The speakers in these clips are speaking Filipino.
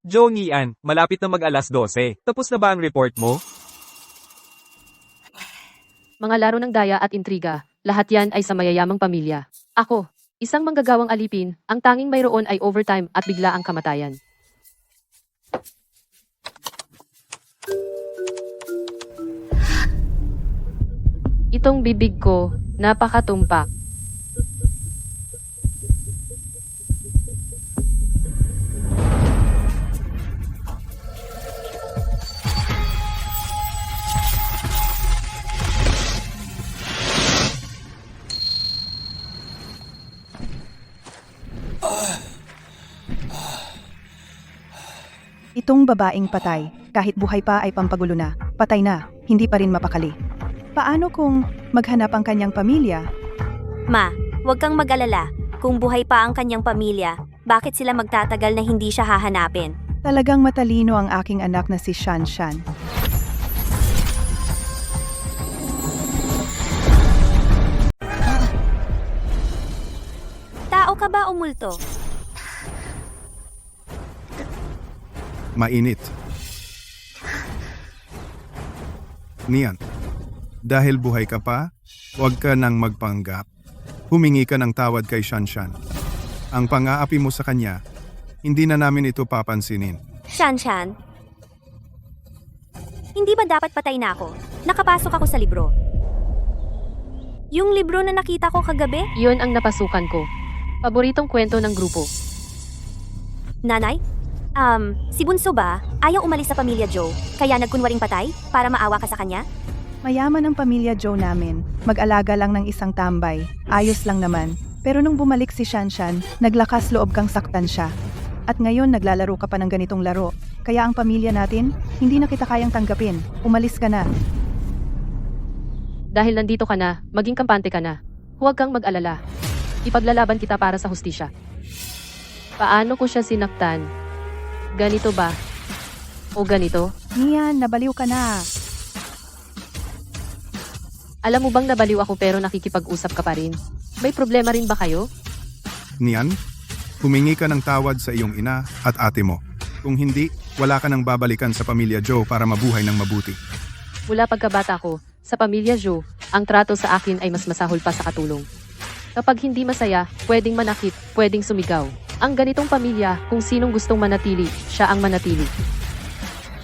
Joe Nian, malapit na mag-alas 12. Tapos na ba ang report mo? Mga laro ng daya at intriga, lahat yan ay sa mayayamang pamilya. Ako, isang manggagawang alipin, ang tanging mayroon ay overtime at bigla ang kamatayan. Itong bibig ko, napakatumpak. Itong babaeng patay, kahit buhay pa ay pampagulo na, patay na, hindi pa rin mapakali. Paano kung maghanap ang kanyang pamilya? Ma, huwag kang mag-alala. Kung buhay pa ang kanyang pamilya, bakit sila magtatagal na hindi siya hahanapin? Talagang matalino ang aking anak na si Shan Shan. Tao ka ba o multo? Mainit. Nian, dahil buhay ka pa, huwag ka nang magpanggap. Humingi ka ng tawad kay Shanshan. Ang pang-aapi mo sa kanya, hindi na namin ito papansinin. Shanshan? Hindi ba dapat patay na ako? Nakapasok ako sa libro. Yung libro na nakita ko kagabi? Iyon ang napasukan ko. Paboritong kwento ng grupo. Nanay? Si Bunso ba? Ayaw umalis sa pamilya Joe, kaya nagkunwaring patay para maawa ka sa kanya? Mayaman ang pamilya Joe namin, mag-alaga lang ng isang tambay, ayos lang naman. Pero nung bumalik si Shan Shan, naglakas loob kang saktan siya. At ngayon naglalaro ka pa ng ganitong laro, kaya ang pamilya natin, hindi na kita kayang tanggapin, umalis ka na. Dahil nandito ka na, maging kampante ka na. Huwag kang mag-alala. Ipaglalaban kita para sa hustisya. Paano ko siya sinaktan? Ganito ba? O ganito? Nian, nabaliw ka na. Alam mo bang nabaliw ako pero nakikipag-usap ka pa rin? May problema rin ba kayo? Nian, humingi ka ng tawad sa iyong ina at ate mo. Kung hindi, wala ka nang babalikan sa pamilya Joe para mabuhay ng mabuti. Mula pagkabata ko, sa pamilya Joe, ang trato sa akin ay mas masahol pa sa katulong. Kapag hindi masaya, pwedeng manakit, pwedeng sumigaw. Ang ganitong pamilya, kung sinong gustong manatili, siya ang manatili.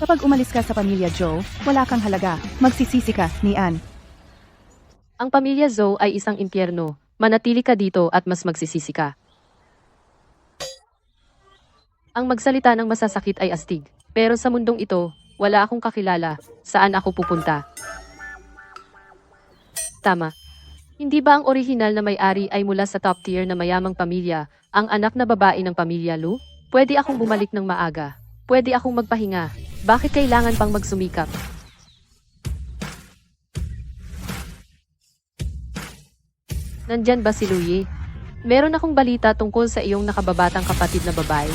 Kapag umalis ka sa pamilya Joe, wala kang halaga, magsisisi ka, Nian. Ang pamilya Zoe ay isang impyerno. Manatili ka dito at mas magsisisi ka. Ang magsalita ng masasakit ay astig. Pero sa mundong ito, wala akong kakilala. Saan ako pupunta? Tama. Hindi ba ang orihinal na may-ari ay mula sa top tier na mayamang pamilya, ang anak na babae ng pamilya Lu? Pwede akong bumalik ng maaga. Pwede akong magpahinga. Bakit kailangan pang magsumikap? Nandyan ba si Luye? Meron akong balita tungkol sa iyong nakababatang kapatid na babae.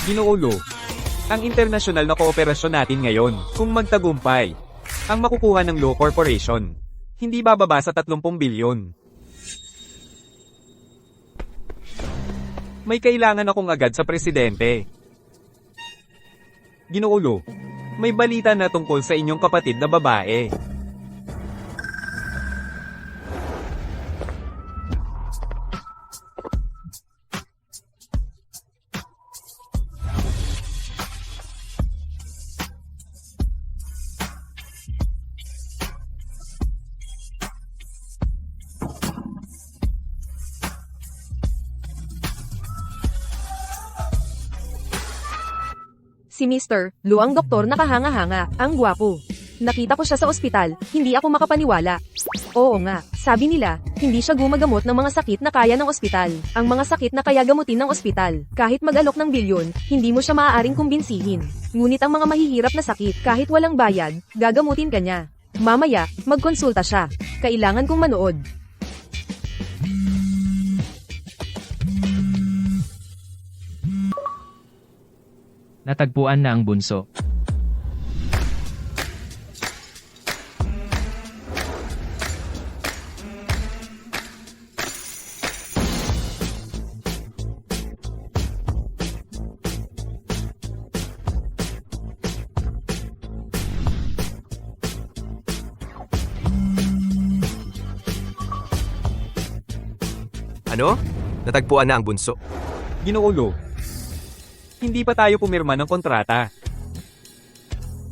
Ginuulo. Ang internasyonal na kooperasyon natin ngayon, kung magtagumpay, ang makukuha ng Law Corporation, hindi bababa sa 30 bilyon. May kailangan akong agad sa presidente. Ginuulo, may balita na tungkol sa inyong kapatid na babae. Si Mr. Lu ang doktor nakahanga-hanga, ang gwapo. Nakita ko siya sa ospital, hindi ako makapaniwala. Oo nga, sabi nila, hindi siya gumagamot ng mga sakit na kaya ng ospital. Ang mga sakit na kaya gamutin ng ospital, kahit mag-alok ng bilyon, hindi mo siya maaaring kumbinsihin. Ngunit ang mga mahihirap na sakit, kahit walang bayad, gagamutin ka niya. Mamaya, magkonsulta siya. Kailangan kong manood. Natagpuan na ang bunso. Ano? Natagpuan na ang bunso. Ginoo, hindi pa tayo pumirma ng kontrata.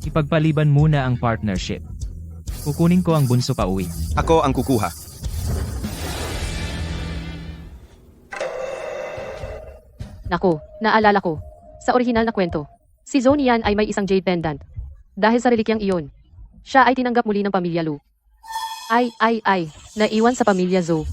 Ipagpaliban muna ang partnership. Kukunin ko ang bunso pa uwi. Ako ang kukuha. Nako, naalala ko. Sa orihinal na kwento, si Zonian ay may isang jade pendant. Dahil sa relikyang iyon, siya ay tinanggap muli ng pamilya Lu. Ay, naiwan sa pamilya Zo.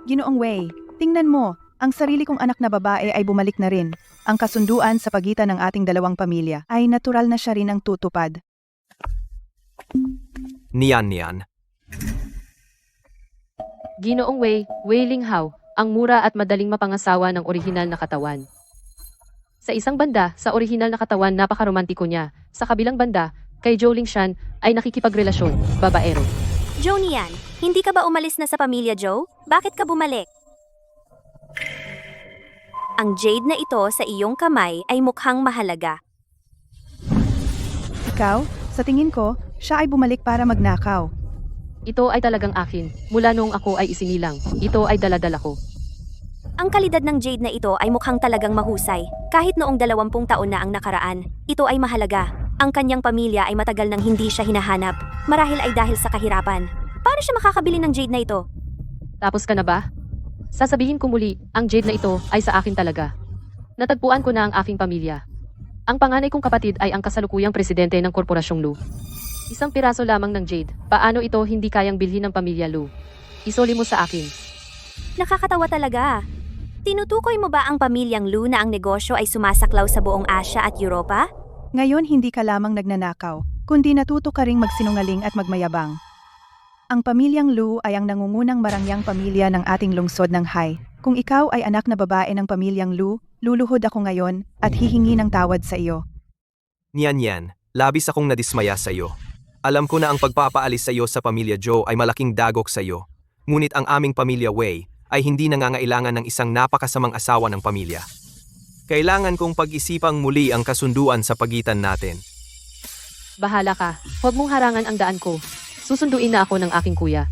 Ginoong Wei, tingnan mo, ang sarili kong anak na babae ay bumalik na rin. Ang kasunduan sa pagitan ng ating dalawang pamilya ay natural na siya rin ang tutupad. Niyan. Ginoong Wei Linghao, ang mura at madaling mapangasawa ng orihinal na katawan. Sa isang banda, sa orihinal na katawan napakaromantiko niya. Sa kabilang banda, kay Zhou Lingshan ay nakikipagrelasyon, babaero. Joe Nian, hindi ka ba umalis na sa pamilya Joe? Bakit ka bumalik? Ang jade na ito sa iyong kamay ay mukhang mahalaga. Ikaw, sa tingin ko, siya ay bumalik para magnakaw. Ito ay talagang akin. Mula noong ako ay isinilang, ito ay daladala ko. Ang kalidad ng jade na ito ay mukhang talagang mahusay. Kahit noong 20 taon na ang nakaraan, ito ay mahalaga. Ang kanyang pamilya ay matagal nang hindi siya hinahanap. Marahil ay dahil sa kahirapan. Paano siya makakabili ng jade na ito? Tapos ka na ba? Sasabihin ko muli, ang jade na ito ay sa akin talaga. Natagpuan ko na ang aking pamilya. Ang panganay kong kapatid ay ang kasalukuyang presidente ng Korporasyong Lu. Isang piraso lamang ng jade. Paano ito hindi kayang bilhin ng pamilya Lu? Isoli mo sa akin. Nakakatawa talaga. Tinutukoy mo ba ang pamilyang Lu na ang negosyo ay sumasaklaw sa buong Asya at Europa? Ngayon hindi ka lamang nagnanakaw, kundi natuto ka ring magsinungaling at magmayabang. Ang pamilyang Lu ay ang nangungunang marangyang pamilya ng ating lungsod ng Hai. Kung ikaw ay anak na babae ng pamilyang Lu, luluhod ako ngayon at hihingi ng tawad sa iyo. Niyan. Labis akong nadismaya sa iyo. Alam ko na ang pagpapaalis sa iyo sa pamilya Joe ay malaking dagok sa iyo. Ngunit ang aming pamilya Wei ay hindi nangangailangan ng isang napakasamang asawa ng pamilya. Kailangan kong pag-isipang muli ang kasunduan sa pagitan natin. Bahala ka. Huwag mong harangan ang daan ko. Susunduin na ako ng aking kuya.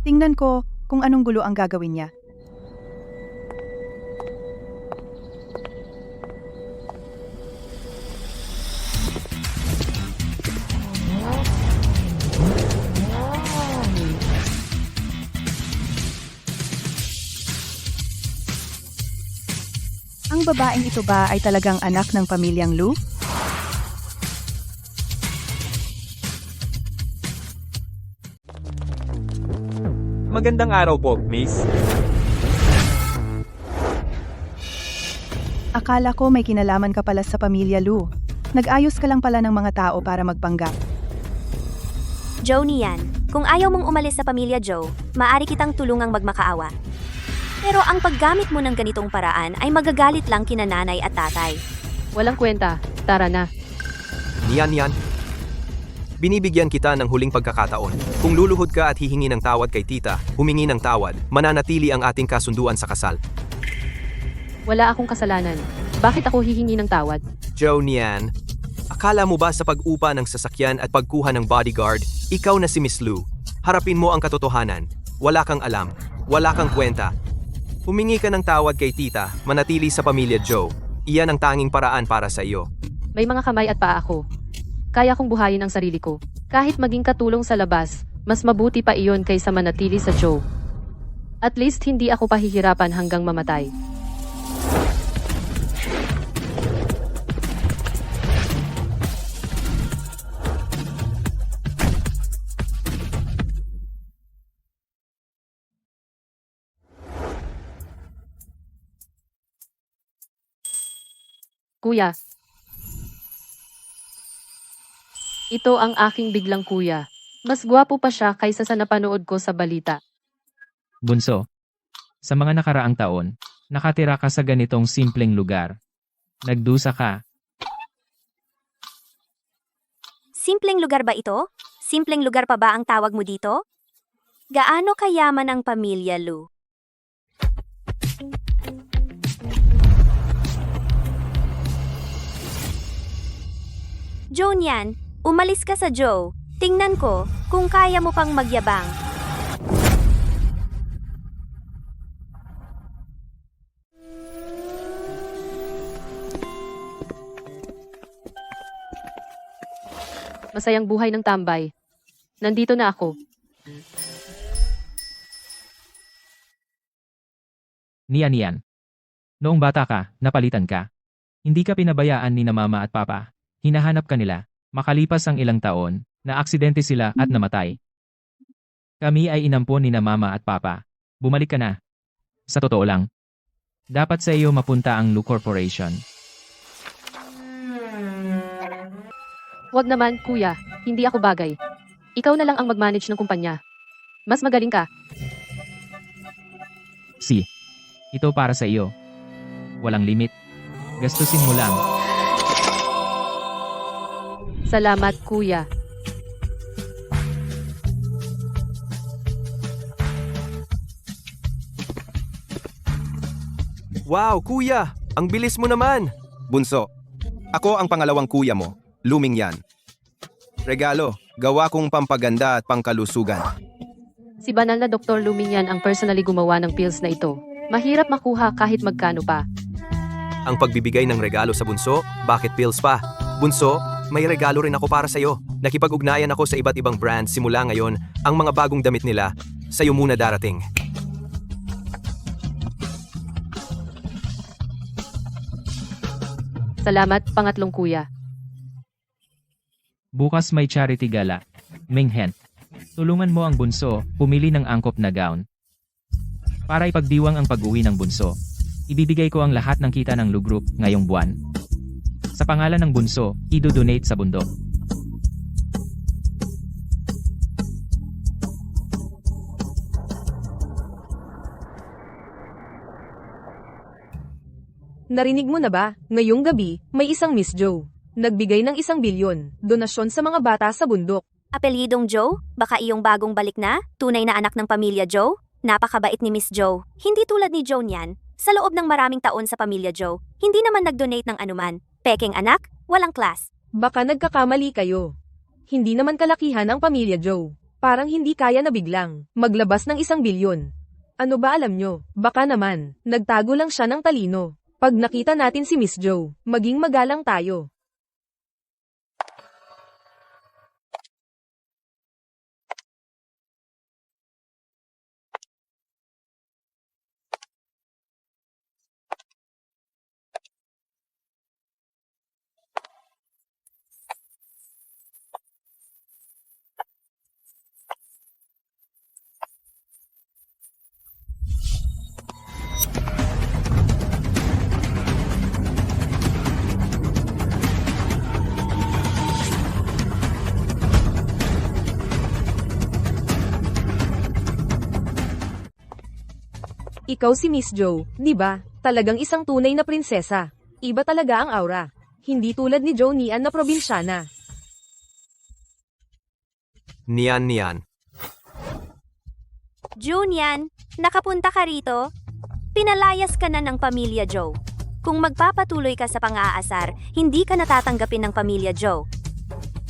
Tingnan ko kung anong gulo ang gagawin niya. Ang babaeng ito ba ay talagang anak ng pamilyang Lu? Magandang araw po, Miss. Akala ko may kinalaman ka pala sa pamilya Lu. Nag-ayos ka lang pala ng mga tao para magpanggap. Joe Nian, kung ayaw mong umalis sa pamilya Joe, maaari kitang tulungang magmakaawa. Pero ang paggamit mo ng ganitong paraan ay magagalit lang kina nanay at tatay. Walang kwenta. Tara na. Niyan. Binibigyan kita ng huling pagkakataon. Kung luluhod ka at hihingi ng tawad kay tita, humingi ng tawad, mananatili ang ating kasunduan sa kasal. Wala akong kasalanan. Bakit ako hihingi ng tawad? Joe Nian, akala mo ba sa pag-upa ng sasakyan at pagkuha ng bodyguard, ikaw na si Miss Lu? Harapin mo ang katotohanan. Wala kang alam. Wala kang kwenta. Humingi ka ng tawad kay tita, manatili sa pamilya Joe. Iyan ang tanging paraan para sa iyo. May mga kamay at paa ako. Kaya kong buhayin ang sarili ko. Kahit maging katulong sa labas, mas mabuti pa iyon kaysa manatili sa Joe. At least hindi ako pahihirapan hanggang mamatay. Kuya, Ito ang aking biglang kuya. Mas gwapo pa siya kaysa sa napanood ko sa balita. Bunso, sa mga nakaraang taon, nakatira ka sa ganitong simpleng lugar. Nagdusa ka. Simpleng lugar ba ito? Simpleng lugar pa ba ang tawag mo dito? Gaano kayaman ang pamilya Lu? Joe Nian, umalis ka sa Joe. Tingnan ko kung kaya mo pang magyabang. Masayang buhay ng tambay. Nandito na ako. Niyan. Noong bata ka, napalitan ka. Hindi ka pinabayaan ni na mama at papa. Hinahanap ka nila. Makalipas ang ilang taon, naaksidente sila at namatay. Kami ay inampon ni na mama at papa. Bumalik ka na. Sa totoo lang. Dapat sa iyo mapunta ang Lu Corporation. Huwag naman, kuya. Hindi ako bagay. Ikaw na lang ang mag-manage ng kumpanya. Mas magaling ka. Si. Ito para sa iyo. Walang limit. Gastusin mo lang. Salamat, kuya. Wow, kuya! Ang bilis mo naman! Bunso, ako ang pangalawang kuya mo, Luming yan. Regalo, gawa kong pampaganda at pangkalusugan. Si banal na Dr. Luminyan ang personally gumawa ng pills na ito. Mahirap makuha kahit magkano pa. Ang pagbibigay ng regalo sa bunso, bakit pills pa? Bunso, may regalo rin ako para sa'yo. Nakipag-ugnayan ako sa iba't ibang brands simula ngayon. Ang mga bagong damit nila, sa'yo muna darating. Salamat, pangatlong kuya. Bukas may charity gala. Minghen. Tulungan mo ang bunso, pumili ng angkop na gown. Para ipagdiwang ang pag-uwi ng bunso, ibibigay ko ang lahat ng kita ng Lu Group ngayong buwan. Sa pangalan ng bunso, i-donate sa bundok. Narinig mo na ba? Ngayong gabi, may isang Miss Joe. Nagbigay ng 1 bilyon, donasyon sa mga bata sa bundok. Apelyidong Joe? Baka iyong bagong balik na? Tunay na anak ng pamilya Joe? Napakabait ni Miss Joe. Hindi tulad ni Joe niyan. Sa loob ng maraming taon sa pamilya Joe, hindi naman nag-donate ng anuman. Peking anak, walang class. Baka nagkakamali kayo. Hindi naman kalakihan ang pamilya Joe. Parang hindi kaya na biglang maglabas ng 1 bilyon. Ano ba alam nyo? Baka naman, nagtago lang siya ng talino. Pag nakita natin si Miss Joe, maging magalang tayo. Ikaw si Miss Joe, di ba? Talagang isang tunay na prinsesa. Iba talaga ang aura. Hindi tulad ni Joe Nian na probinsyana. Niyan. Junian, nakapunta ka rito? Pinalayas ka na ng pamilya Joe. Kung magpapatuloy ka sa pang-aasar, hindi ka natatanggapin ng pamilya Joe.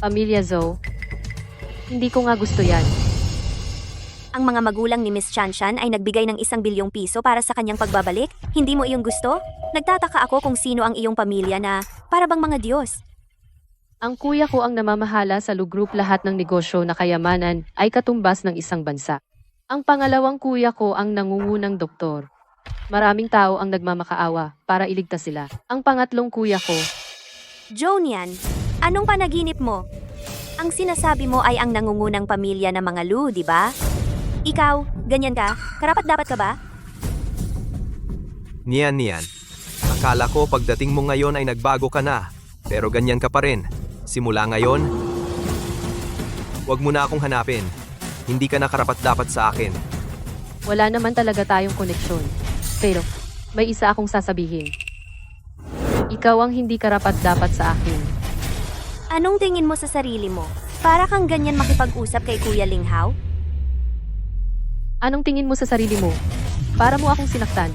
Pamilya Zoe. Hindi ko nga gusto yan. Ang mga magulang ni Miss Shanshan ay nagbigay ng 1 bilyong piso para sa kanyang pagbabalik. Hindi mo iyong gusto? Nagtataka ako kung sino ang iyong pamilya na para bang mga Diyos. Ang kuya ko ang namamahala sa Lu Group. Lahat ng negosyo na kayamanan ay katumbas ng isang bansa. Ang pangalawang kuya ko ang nangungunang doktor. Maraming tao ang nagmamakaawa para iligtas sila. Ang pangatlong kuya ko, Jonian, anong panaginip mo? Ang sinasabi mo ay ang nangungunang pamilya ng mga Lu, di ba? Ikaw, ganyan ka? Karapat-dapat ka ba? Niyan. Akala ko pagdating mo ngayon ay nagbago ka na. Pero ganyan ka pa rin. Simula ngayon, Huwag mo na akong hanapin. Hindi ka nakarapat-dapat sa akin. Wala naman talaga tayong koneksyon. Pero, may isa akong sasabihin. Ikaw ang hindi karapat-dapat sa akin. Anong tingin mo sa sarili mo? Para kang ganyan makipag-usap kay Kuya Linghao? Anong tingin mo sa sarili mo? Para mo akong sinaktan.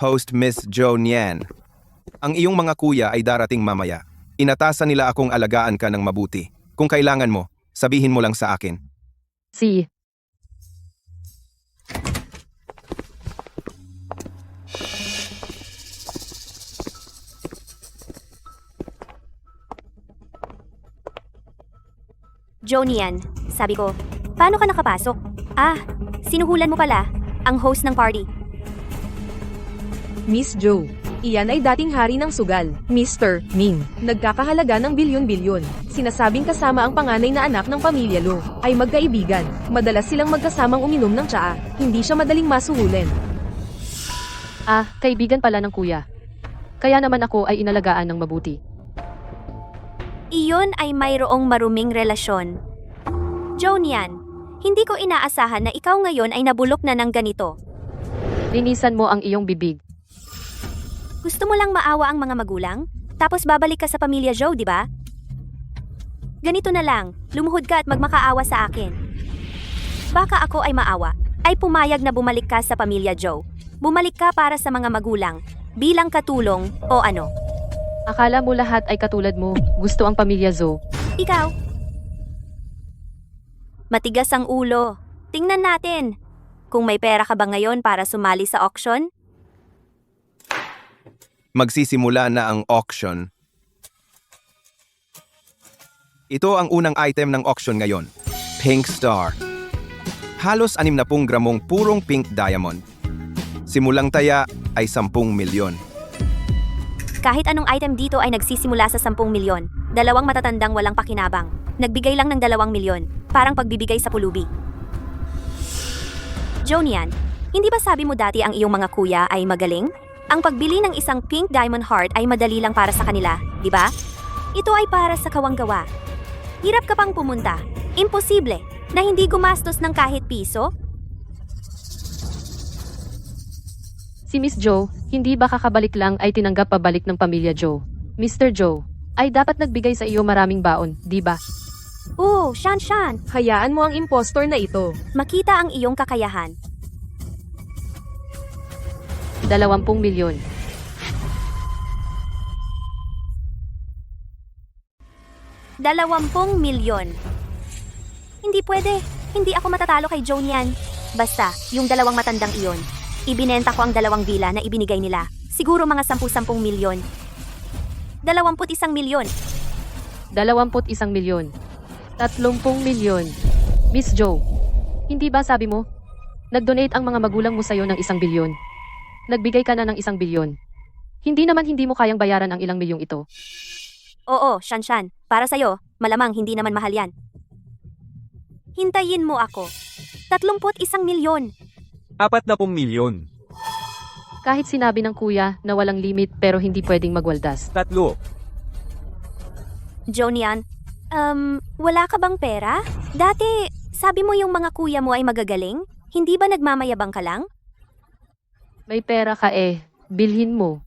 Host Miss Jo Nian. Ang iyong mga kuya ay darating mamaya. Inatasan nila akong alagaan ka ng mabuti. Kung kailangan mo, sabihin mo lang sa akin. Si. Jonian, sabi ko, paano ka nakapasok? Ah, sinuhulan mo pala, ang host ng party. Miss Jo, iyan ay dating hari ng sugal, Mr. Ming. Nagkakahalaga ng bilyon-bilyon. Sinasabing kasama ang panganay na anak ng pamilya Lo, ay magkaibigan. Madalas silang magkasamang uminom ng tsaa. Hindi siya madaling masuhulin. Ah, kaibigan pala ng kuya. Kaya naman ako ay inalagaan ng mabuti. Iyon ay mayroong maruming relasyon. Jonian, hindi ko inaasahan na ikaw ngayon ay nabulok na ng ganito. Linisan mo ang iyong bibig. Gusto mo lang maawa ang mga magulang? Tapos babalik ka sa pamilya Joe, di ba? Ganito na lang, lumuhod ka at magmakaawa sa akin. Baka ako ay maawa, ay pumayag na bumalik ka sa pamilya Joe. Bumalik ka para sa mga magulang, bilang katulong, o ano. Akala mo lahat ay katulad mo, gusto ang pamilya Zo. Ikaw? Matigas ang ulo. Tingnan natin. Kung may pera ka ba ngayon para sumali sa auction? Magsisimula na ang auction. Ito ang unang item ng auction ngayon. Pink Star. Halos 60 gramong purong pink diamond. Simulang taya ay 10 milyon. Kahit anong item dito ay nagsisimula sa 10 milyon. Dalawang matatandang walang pakinabang. Nagbigay lang ng 2 milyon. Parang pagbibigay sa pulubi. Jonian, hindi ba sabi mo dati ang iyong mga kuya ay magaling? Ang pagbili ng isang pink diamond heart ay madali lang para sa kanila, di ba? Ito ay para sa kawanggawa. Hirap ka pang pumunta. Imposible na hindi gumastos ng kahit piso? Si Miss Joe, hindi ba kakabalik lang ay tinanggap pabalik ng pamilya Joe? Mr. Joe, ay dapat nagbigay sa iyo maraming baon, di ba? Oo, Shan. Hayaan mo ang impostor na ito. Makita ang iyong kakayahan. 20 milyon. $20 milyon. Hindi pwede. Hindi ako matatalo kay Joe niyan. Basta, yung dalawang matandang iyon. Ibinenta ko ang 2 villa na ibinigay nila. Siguro mga 10-10 milyon. 21 milyon. 21 milyon. 30 milyon. Miss Joe, hindi ba sabi mo? Nag-donate ang mga magulang mo sa'yo ng 1 bilyon. Nagbigay ka na ng 1 bilyon. Hindi naman hindi mo kayang bayaran ang ilang milyong ito. Oo, Shan. Para sa'yo, malamang hindi naman mahal yan. Hintayin mo ako. 31 milyon. 40 milyon. Kahit sinabi ng kuya na walang limit pero hindi pwedeng magwaldas. 3. Jonian, wala ka bang pera? Dati, sabi mo yung mga kuya mo ay magagaling? Hindi ba nagmamayabang ka lang? May pera ka bilhin mo.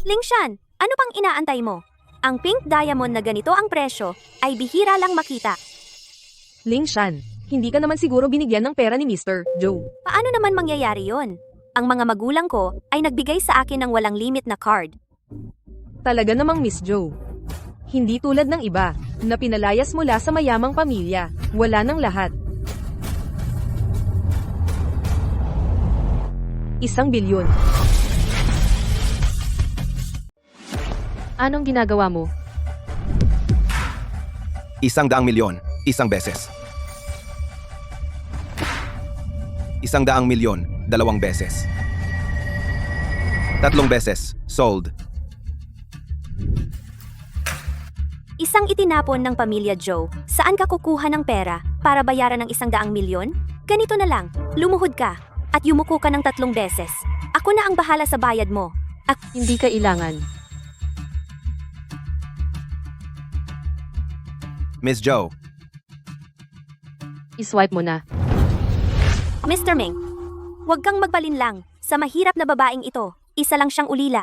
Lingshan, ano pang inaantay mo? Ang pink diamond na ganito ang presyo ay bihira lang makita. Ling Shan, hindi ka naman siguro binigyan ng pera ni Mr. Joe. Paano naman mangyayari yon? Ang mga magulang ko ay nagbigay sa akin ng walang limit na card. Talaga namang Miss Joe. Hindi tulad ng iba, na pinalayas mula sa mayamang pamilya. Wala ng lahat. 1 bilyon. Anong ginagawa mo? 100 milyon, 1 beses. 100 milyon, 2 beses. 3 beses. Sold. Isang itinapon ng pamilya Joe. Saan ka kukuha ng pera para bayaran ng 100,000,000? Ganito na lang, lumuhod ka at yumuko ka ng 3 beses. Ako na ang bahala sa bayad mo. Hindi kailangan. Miss Joe, I-swipe mo na. Mr. Ming, huwag kang magpalinlang. Sa mahirap na babaeng ito, isa lang siyang ulila.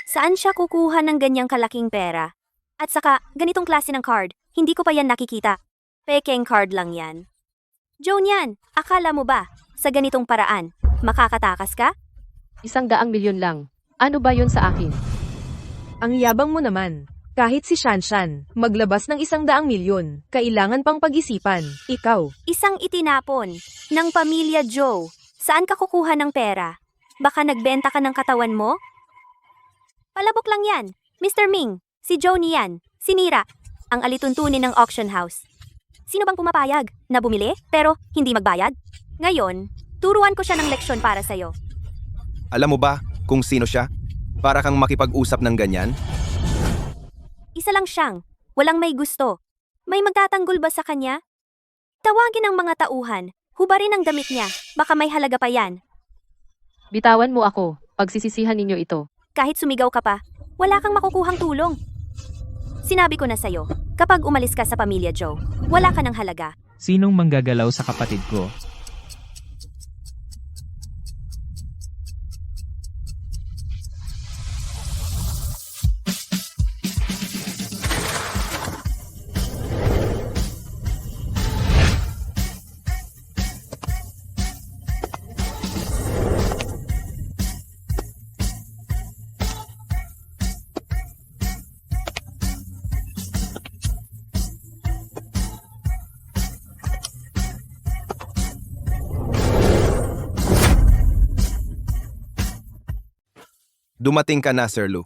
Saan siya kukuha ng ganyang kalaking pera? At saka, ganitong klase ng card, hindi ko pa yan nakikita. Pekeng card lang yan. Joan yan, akala mo ba, sa ganitong paraan, makakatakas ka? 100,000,000 lang. Ano ba yun sa akin? Ang yabang mo naman. Kahit si Shanshan, maglabas ng 100,000,000, kailangan pang pag-isipan. Ikaw, Isang itinapon ng pamilya Joe. Saan ka kukuha ng pera? Baka nagbenta ka ng katawan mo? Palabok lang yan. Mr. Ming, si Joe niyan, sinira, ang alituntunin ng auction house. Sino bang pumapayag na bumili pero hindi magbayad? Ngayon, turuan ko siya ng leksyon para sa'yo. alam mo ba kung sino siya? Para kang makipag-usap ng ganyan? Isa lang siyang, walang may gusto. May magtatanggol ba sa kanya? Tawagin ang mga tauhan, hubarin ang damit niya, baka may halaga pa yan. Bitawan mo ako. Pagsisisihan ninyo ito. Kahit sumigaw ka pa, wala kang makukuhang tulong. Sinabi ko na sa'yo, kapag umalis ka sa pamilya Joe, wala ka ng halaga. Sinong manggagalaw sa kapatid ko? Dumating ka na, Sir Lu.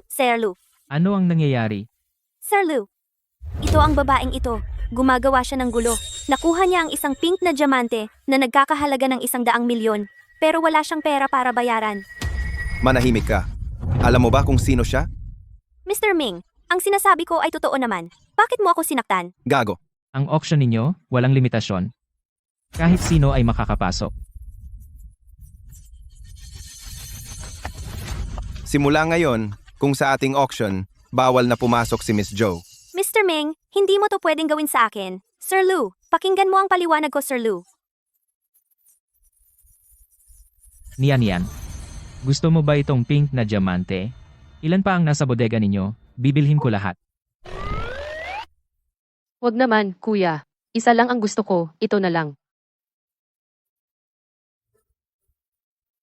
Sir Lu, Ano ang nangyayari? Sir Lu, ito ang babaeng ito. Gumagawa siya ng gulo. Nakuha niya ang isang pink na diamante na nagkakahalaga ng 100,000,000, pero wala siyang pera para bayaran. Manahimik ka. Alam mo ba kung sino siya? Mr. Ming, ang sinasabi ko ay totoo naman. Bakit mo ako sinaktan? Gago. Ang auction ninyo, walang limitasyon. Kahit sino ay makakapasok. Simula ngayon, kung sa ating auction, bawal na pumasok si Miss Joe. Mr. Ming, hindi mo to pwedeng gawin sa akin. Sir Lu, pakinggan mo ang paliwanag ko, Sir Lu. Niyan. Gusto mo ba itong pink na diamante? Ilan pa ang nasa bodega ninyo? Bibilhin ko lahat. Huwag naman, kuya. Isa lang ang gusto ko, ito na lang.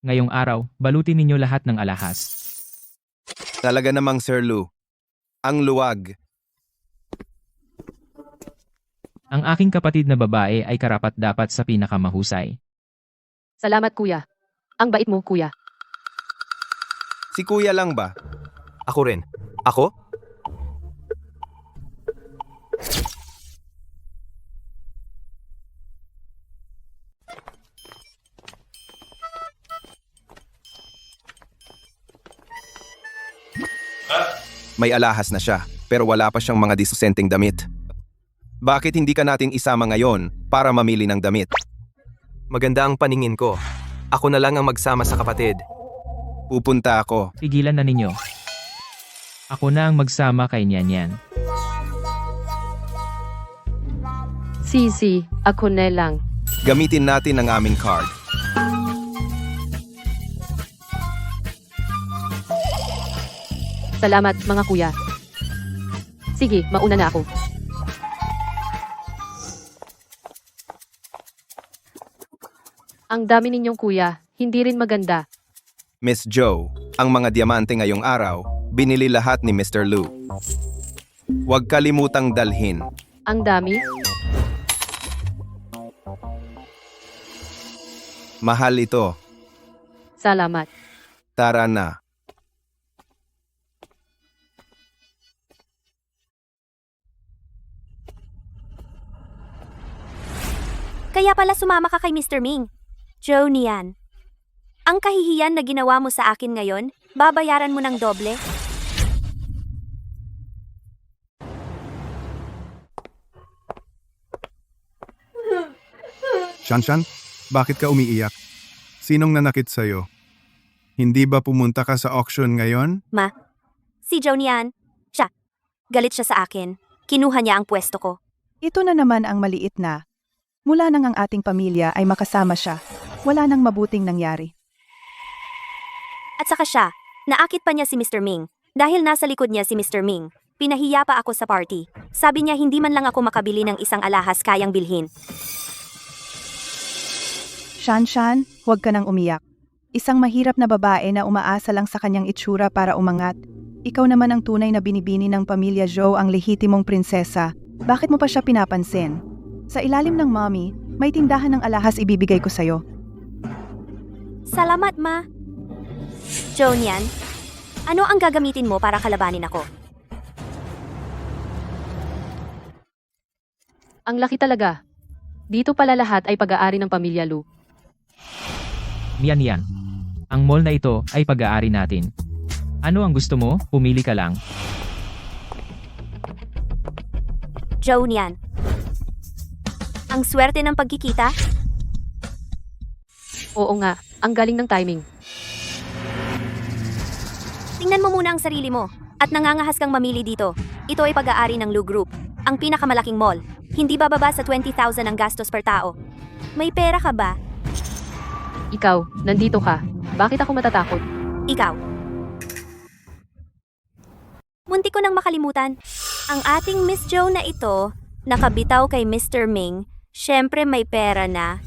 Ngayong araw, balutin ninyo lahat ng alahas. Talaga namang Sir Lu. Ang luwag. Ang aking kapatid na babae ay karapat-dapat sa pinakamahusay. Salamat, kuya. Ang bait mo, kuya. Si kuya lang ba? Ako rin. Ako? May alahas na siya, pero wala pa siyang mga disenteng damit. Bakit hindi ka natin isama ngayon para mamili ng damit? Maganda ang paningin ko. Ako na lang ang magsama sa kapatid. Pupunta ako. Tigilan na ninyo. Ako na ang magsama kay Niyan. Sisi, ako na lang. Gamitin natin ang aming card. Salamat, mga kuya. Sige, mauna na ako. Ang dami ninyong kuya, hindi rin maganda. Miss Joe, ang mga diamante ngayong araw, binili lahat ni Mr. Lu. Huwag kalimutang dalhin. Ang dami? Mahal ito. Salamat. Tara na. Kaya pala sumama ka kay Mr. Ming. Joe niyan. Ang kahihiyan na ginawa mo sa akin ngayon, Babayaran mo ng doble? Shanshan, bakit ka umiiyak? Sinong nanakit sa'yo? Hindi ba pumunta ka sa auction ngayon? Ma, si Jonian, siya. Galit siya sa akin. Kinuha niya ang pwesto ko. Ito na naman ang maliit na. Mula nang ang ating pamilya ay makasama siya, wala nang mabuting nangyari. At saka siya, naakit pa niya si Mr. Ming. Dahil nasa likod niya si Mr. Ming, pinahiya pa ako sa party. Sabi niya hindi man lang ako makabili ng isang alahas kayang bilhin. Shanshan, huwag ka nang umiyak. Isang mahirap na babae na umaasa lang sa kanyang itsura para umangat. Ikaw naman ang tunay na binibini ng pamilya Zhou, ang lehitimong prinsesa. Bakit mo pa siya pinapansin? Sa ilalim ng mommy, may tindahan ng alahas ibibigay ko sa'yo. Salamat, Ma. Jonian, ano ang gagamitin mo para kalabanin ako? Ang laki talaga. Dito pala lahat ay pag-aari ng pamilya Lu. Nian. Ang mall na ito ay pag-aari natin. Ano ang gusto mo? Pumili ka lang. Jonian. Ang swerte ng pagkikita? Oo nga, ang galing ng timing. Tingnan mo muna ang sarili mo at nangangahas kang mamili dito. Ito ay pag-aari ng Lu Group, ang pinakamalaking mall. Hindi bababa sa 20,000 ang gastos per tao. May pera ka ba? Ikaw, nandito ka. Bakit ako matatakot? Ikaw. Munti ko nang makalimutan. Ang ating Miss Joe na ito, nakabitaw kay Mr. Ming, syempre may pera na.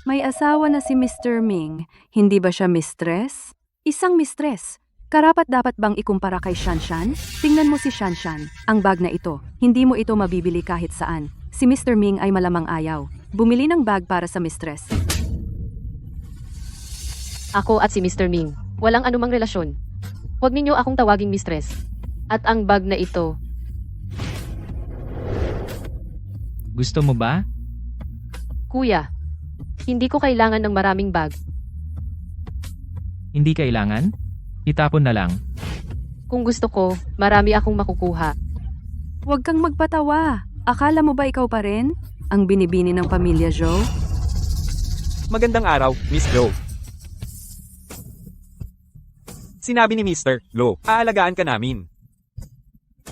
May asawa na si Mr. Ming. Hindi ba siya mistress? Isang mistress. Karapat-dapat bang ikumpara kay Shanshan? Tingnan mo si Shanshan. Ang bag na ito. Hindi mo ito mabibili kahit saan. Si Mr. Ming ay malamang ayaw. Bumili ng bag para sa mistress. Ako at si Mr. Ming. Walang anumang relasyon. Huwag ninyo akong tawaging mistress. At ang bag na ito, Gusto mo ba? kuya, hindi ko kailangan ng maraming bag. Hindi kailangan? Itapon na lang. Kung gusto ko, marami akong makukuha. Huwag kang magpatawa. Akala mo ba ikaw pa rin? Ang binibini ng pamilya Zhou? Magandang araw, Miss Joe. Sinabi ni Mr. Lo, aalagaan ka namin.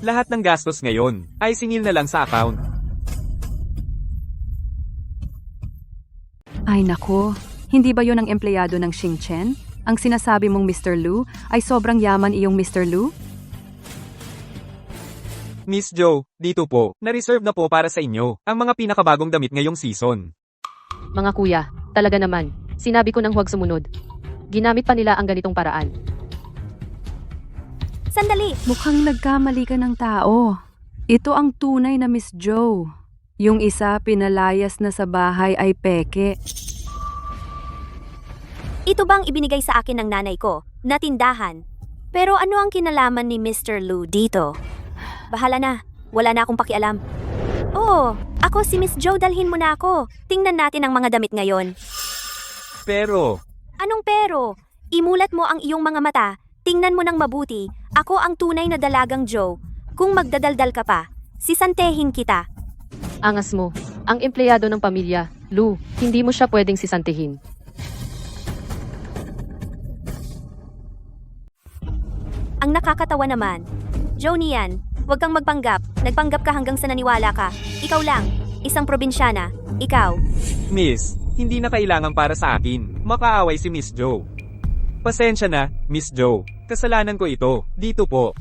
Lahat ng gastos ngayon ay singil na lang sa account. Ay nako, hindi ba yon ang empleyado ng Xing Chen? Ang sinasabi mong Mr. Lu ay sobrang yaman iyong Mr. Lu? Miss Joe, dito po, na-reserve na po para sa inyo ang mga pinakabagong damit ngayong season. Mga kuya, talaga naman. Sinabi ko nang huwag sumunod. Ginamit pa nila ang ganitong paraan. Sandali! Mukhang nagkamali ka ng tao. Ito ang tunay na Miss Joe. Yung isa pinalayas na sa bahay ay peke. Ito bang ibinigay sa akin ng nanay ko, na tindahan? Pero ano ang kinalaman ni Mr. Lu dito? Bahala na, wala na akong pakialam. Oo, ako si Miss Joe, dalhin mo na ako. Tingnan natin ang mga damit ngayon. Pero, Anong pero? Imulat mo ang iyong mga mata. Tingnan mo ng mabuti. Ako ang tunay na dalagang Joe. Kung magdadaldal ka pa, sisantehin kita. Angas mo. Ang empleyado ng pamilya, Lu, hindi mo siya pwedeng sisantihin. Ang nakakatawa naman. Jonian, huwag kang magpanggap. Nagpanggap ka hanggang sa naniwala ka. Ikaw lang. Isang probinsyana. Ikaw. Miss, hindi na kailangan para sa akin. Makaaway si Miss Joe. Pasensya na, Miss Joe. Kasalanan ko ito. Dito po.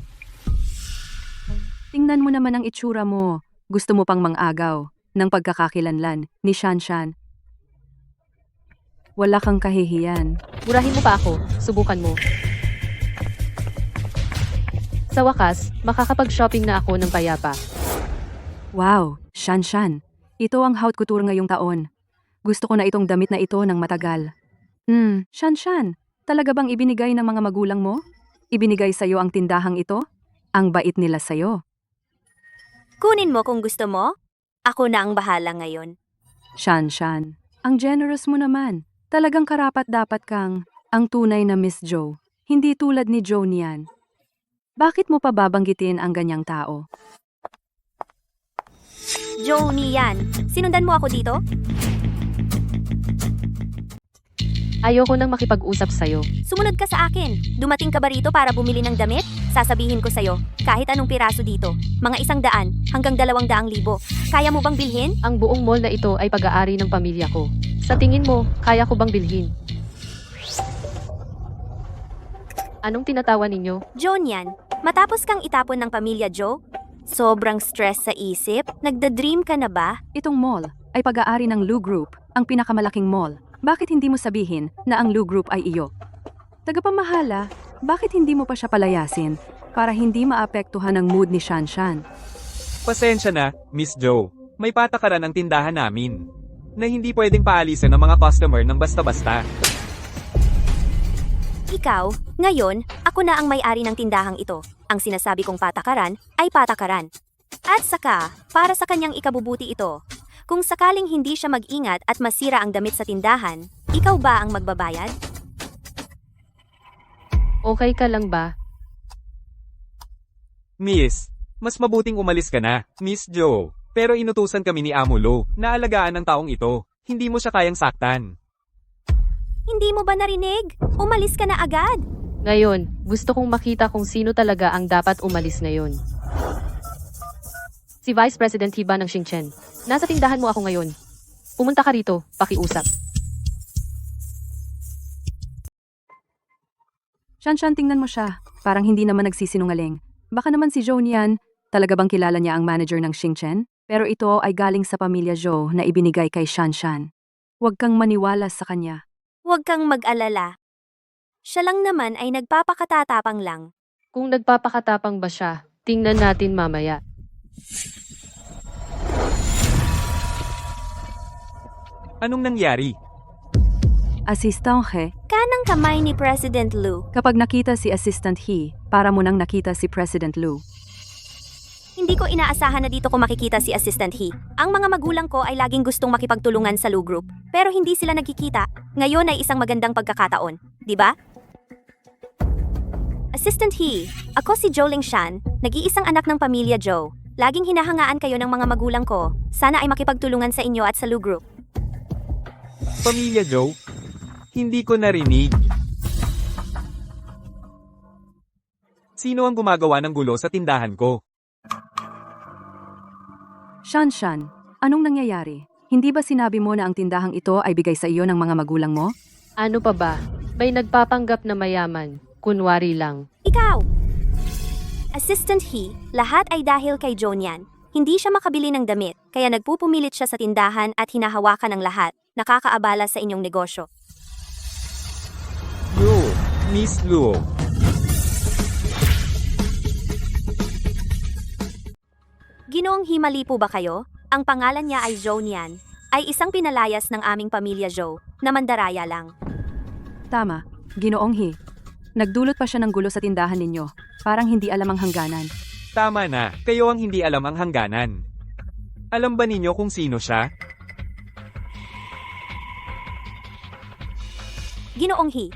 Tingnan mo naman ang itsura mo. Gusto mo pang mang-agaw ng pagkakakilanlan ni Shanshan. Wala kang kahihiyan. Murahin mo pa ako, subukan mo. Sa wakas, makakapag-shopping na ako ng payapa. Wow, Shanshan. Ito ang haute couture ngayong taon. Gusto ko na itong damit na ito ng matagal. Shanshan, talaga bang ibinigay ng mga magulang mo? Ibinigay sa'yo ang tindahang ito? Ang bait nila sa'yo. Kunin mo kung gusto mo. Ako na ang bahala ngayon. Shanshan, ang generous mo naman. Talagang karapat-dapat kang ang tunay na Miss Joe. Hindi tulad ni Joe niyan. Bakit mo pa babanggitin ang ganyang tao? Johnny yan. Sinundan mo ako dito? Ayoko nang makipag-usap sa'yo. Sumunod ka sa akin. Dumating ka ba rito para bumili ng damit? Sasabihin ko sa'yo, kahit anong piraso dito, mga 100 hanggang 200,000. Kaya mo bang bilhin? Ang buong mall na ito ay pag-aari ng pamilya ko. Sa tingin mo, kaya ko bang bilhin? Anong tinatawa ninyo? John yan. Matapos kang itapon ng pamilya Joe, sobrang stress sa isip? Nagda-dream ka na ba? Itong mall ay pag-aari ng Lou Group, ang pinakamalaking mall. Bakit hindi mo sabihin na ang Lou Group ay iyo? Tagapamahala, bakit hindi mo pa siya palayasin para hindi maapektuhan ang mood ni Shanshan? Pasensya na, Miss Joe. May patakaran ang tindahan namin. Na hindi pwedeng paalisin ng mga customer ng basta-basta. Ikaw, ngayon, ako na ang may-ari ng tindahang ito. Ang sinasabi kong patakaran ay patakaran. At saka, para sa kanyang ikabubuti ito, kung sakaling hindi siya mag-ingat at masira ang damit sa tindahan, ikaw ba ang magbabayad? Okay ka lang ba? Miss, mas mabuting umalis ka na, Miss Joe. Pero inutusan kami ni Amulo na alagaan ng taong ito. Hindi mo siya kayang saktan. Hindi mo ba narinig? Umalis ka na agad! Ngayon, gusto kong makita kung sino talaga ang dapat umalis ngayon. Si Vice President Hiba ng Xingchen. Nasa tindahan mo ako ngayon. Pumunta ka rito, pakiusap. Shanshan, tingnan mo siya. Parang hindi naman nagsisinungaling. Baka naman si Joe niyan, talaga bang kilala niya ang manager ng Xingchen? Pero ito ay galing sa pamilya Joe na ibinigay kay Shanshan. Huwag kang maniwala sa kanya. Huwag kang mag-alala. Siya lang naman ay nagpapakatatapang lang. Kung nagpapakatapang ba siya, tingnan natin mamaya. Anong nangyari? Assistant He, Kanang kamay ni President Lu. kapag nakita si Assistant He, para mo nang nakita si President Lu. Hindi ko inaasahan na dito ko makikita si Assistant He. Ang mga magulang ko ay laging gustong makipagtulungan sa Lu Group, pero hindi sila nagkikita. Ngayon ay isang magandang pagkakataon, di ba? Assistant He, ako si Joe Lingshan, nag-iisang anak ng pamilya Joe. Laging hinahangaan kayo ng mga magulang ko. Sana ay makipagtulungan sa inyo at sa Lu Group. Pamilya Joe? Hindi ko narinig. Sino ang gumagawa ng gulo sa tindahan ko? Shanshan, anong nangyayari? Hindi ba sinabi mo na ang tindahang ito ay bigay sa iyo ng mga magulang mo? Ano pa ba? May nagpapanggap na mayaman. Kunwari lang. Ikaw! Assistant He, lahat ay dahil kay Joe niyan. Hindi siya makabili ng damit, kaya nagpupumilit siya sa tindahan at hinahawakan ng lahat. Nakakaabala sa inyong negosyo. Lu, Miss Lu. Ginoong himali po ba kayo? Ang pangalan niya ay Joe niyan. Ay isang pinalayas ng aming pamilya Joe, na mandaraya lang. Tama, Ginoong He. Nagdulot pa siya ng gulo sa tindahan ninyo. Parang hindi alam ang hangganan. Tama na, kayo ang hindi alam ang hangganan. Alam ba ninyo kung sino siya? Ginoong He,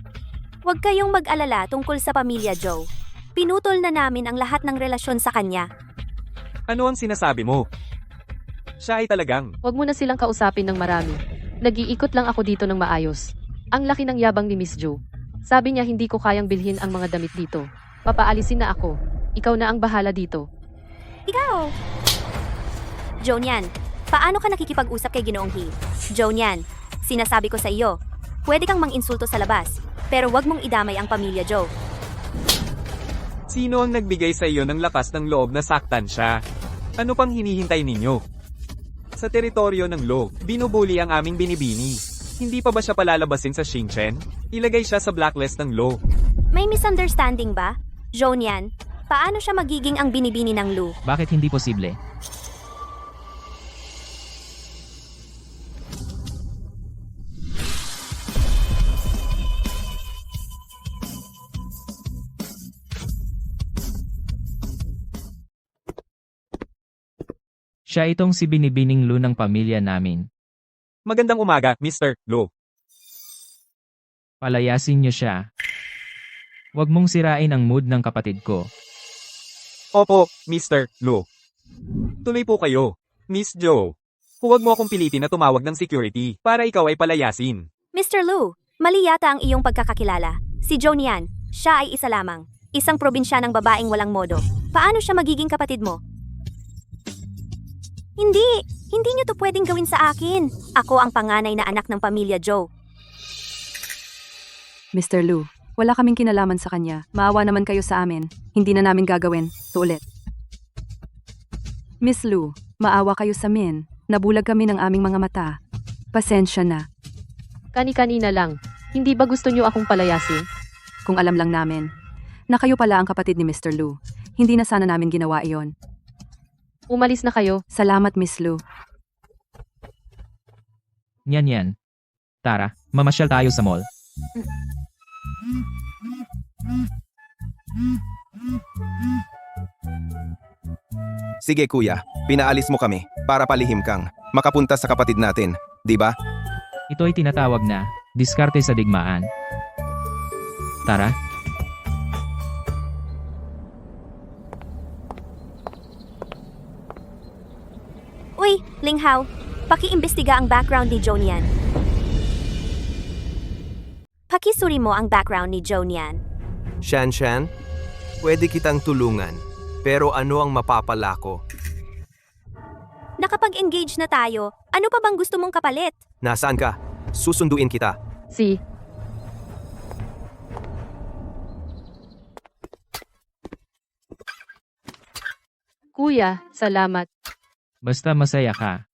huwag kayong mag-alala tungkol sa pamilya Joe. Pinutol na namin ang lahat ng relasyon sa kanya. Ano ang sinasabi mo? Siya ay talagang... Huwag mo na silang kausapin ng marami. Nag-iikot lang ako dito ng maayos. Ang laki ng yabang ni Miss Joe. Sabi niya hindi ko kayang bilhin ang mga damit dito. Papaalisin na ako. Ikaw na ang bahala dito. Ikaw! Joe niyan, paano ka nakikipag-usap kay Ginoong He? Joe niyan, sinasabi ko sa iyo, pwede kang mang-insulto sa labas, pero wag mong idamay ang pamilya Joe. Sino ang nagbigay sa iyo ng lakas ng loob na saktan siya? Ano pang hinihintay ninyo? Sa teritoryo ng Lo, binubuli ang aming binibini. Hindi pa ba siya palalabasin sa Xingchen? Ilagay siya sa blacklist ng Lo. May misunderstanding ba? Joe niyan, paano siya magiging ang binibini ng Lu? Bakit hindi posible? Siya itong si Binibining Lu ng pamilya namin. Magandang umaga, Mr. Lo. Palayasin niyo siya. Huwag mong sirain ang mood ng kapatid ko. Opo, Mr. Lu. Tuloy po kayo. Miss Joe. Huwag mo akong pilitin na tumawag ng security para ikaw ay palayasin. Mr. Lu, mali yata ang iyong pagkakakilala. Si Joe Nian, siya ay isa lamang. Isang probinsyanang babaeng walang modo. Paano siya magiging kapatid mo? Hindi niyo to pwedeng gawin sa akin. Ako ang panganay na anak ng pamilya Joe. Mr. Lu, wala kaming kinalaman sa kanya. Maawa naman kayo sa amin. Hindi na namin gagawin. Ito ulit. Miss Lu, maawa kayo sa amin. Nabulag kami ng aming mga mata. Pasensya na. Kani-kanina lang. Hindi ba gusto niyo akong palayasin? Kung alam lang namin na kayo pala ang kapatid ni Mr. Lu, hindi na sana namin ginawa iyon. Umalis na kayo. Salamat, Miss Lu. Yan. Tara, mamasyal tayo sa mall. Sige kuya, pinaalis mo kami para palihim kang makapunta sa kapatid natin, di ba? Ito ay tinatawag na diskarte sa digmaan. Tara, Uy, Linghao, paki-imbestiga ang background ni Joe Nian. Pakisuri mo ang background ni Joe Nian. Shanshan, pwede kitang tulungan. Pero ano ang mapapala ko? Nakapag-engage na tayo, ano pa bang gusto mong kapalit? Nasaan ka? Susunduin kita. Si. Kuya, salamat. basta masaya ka.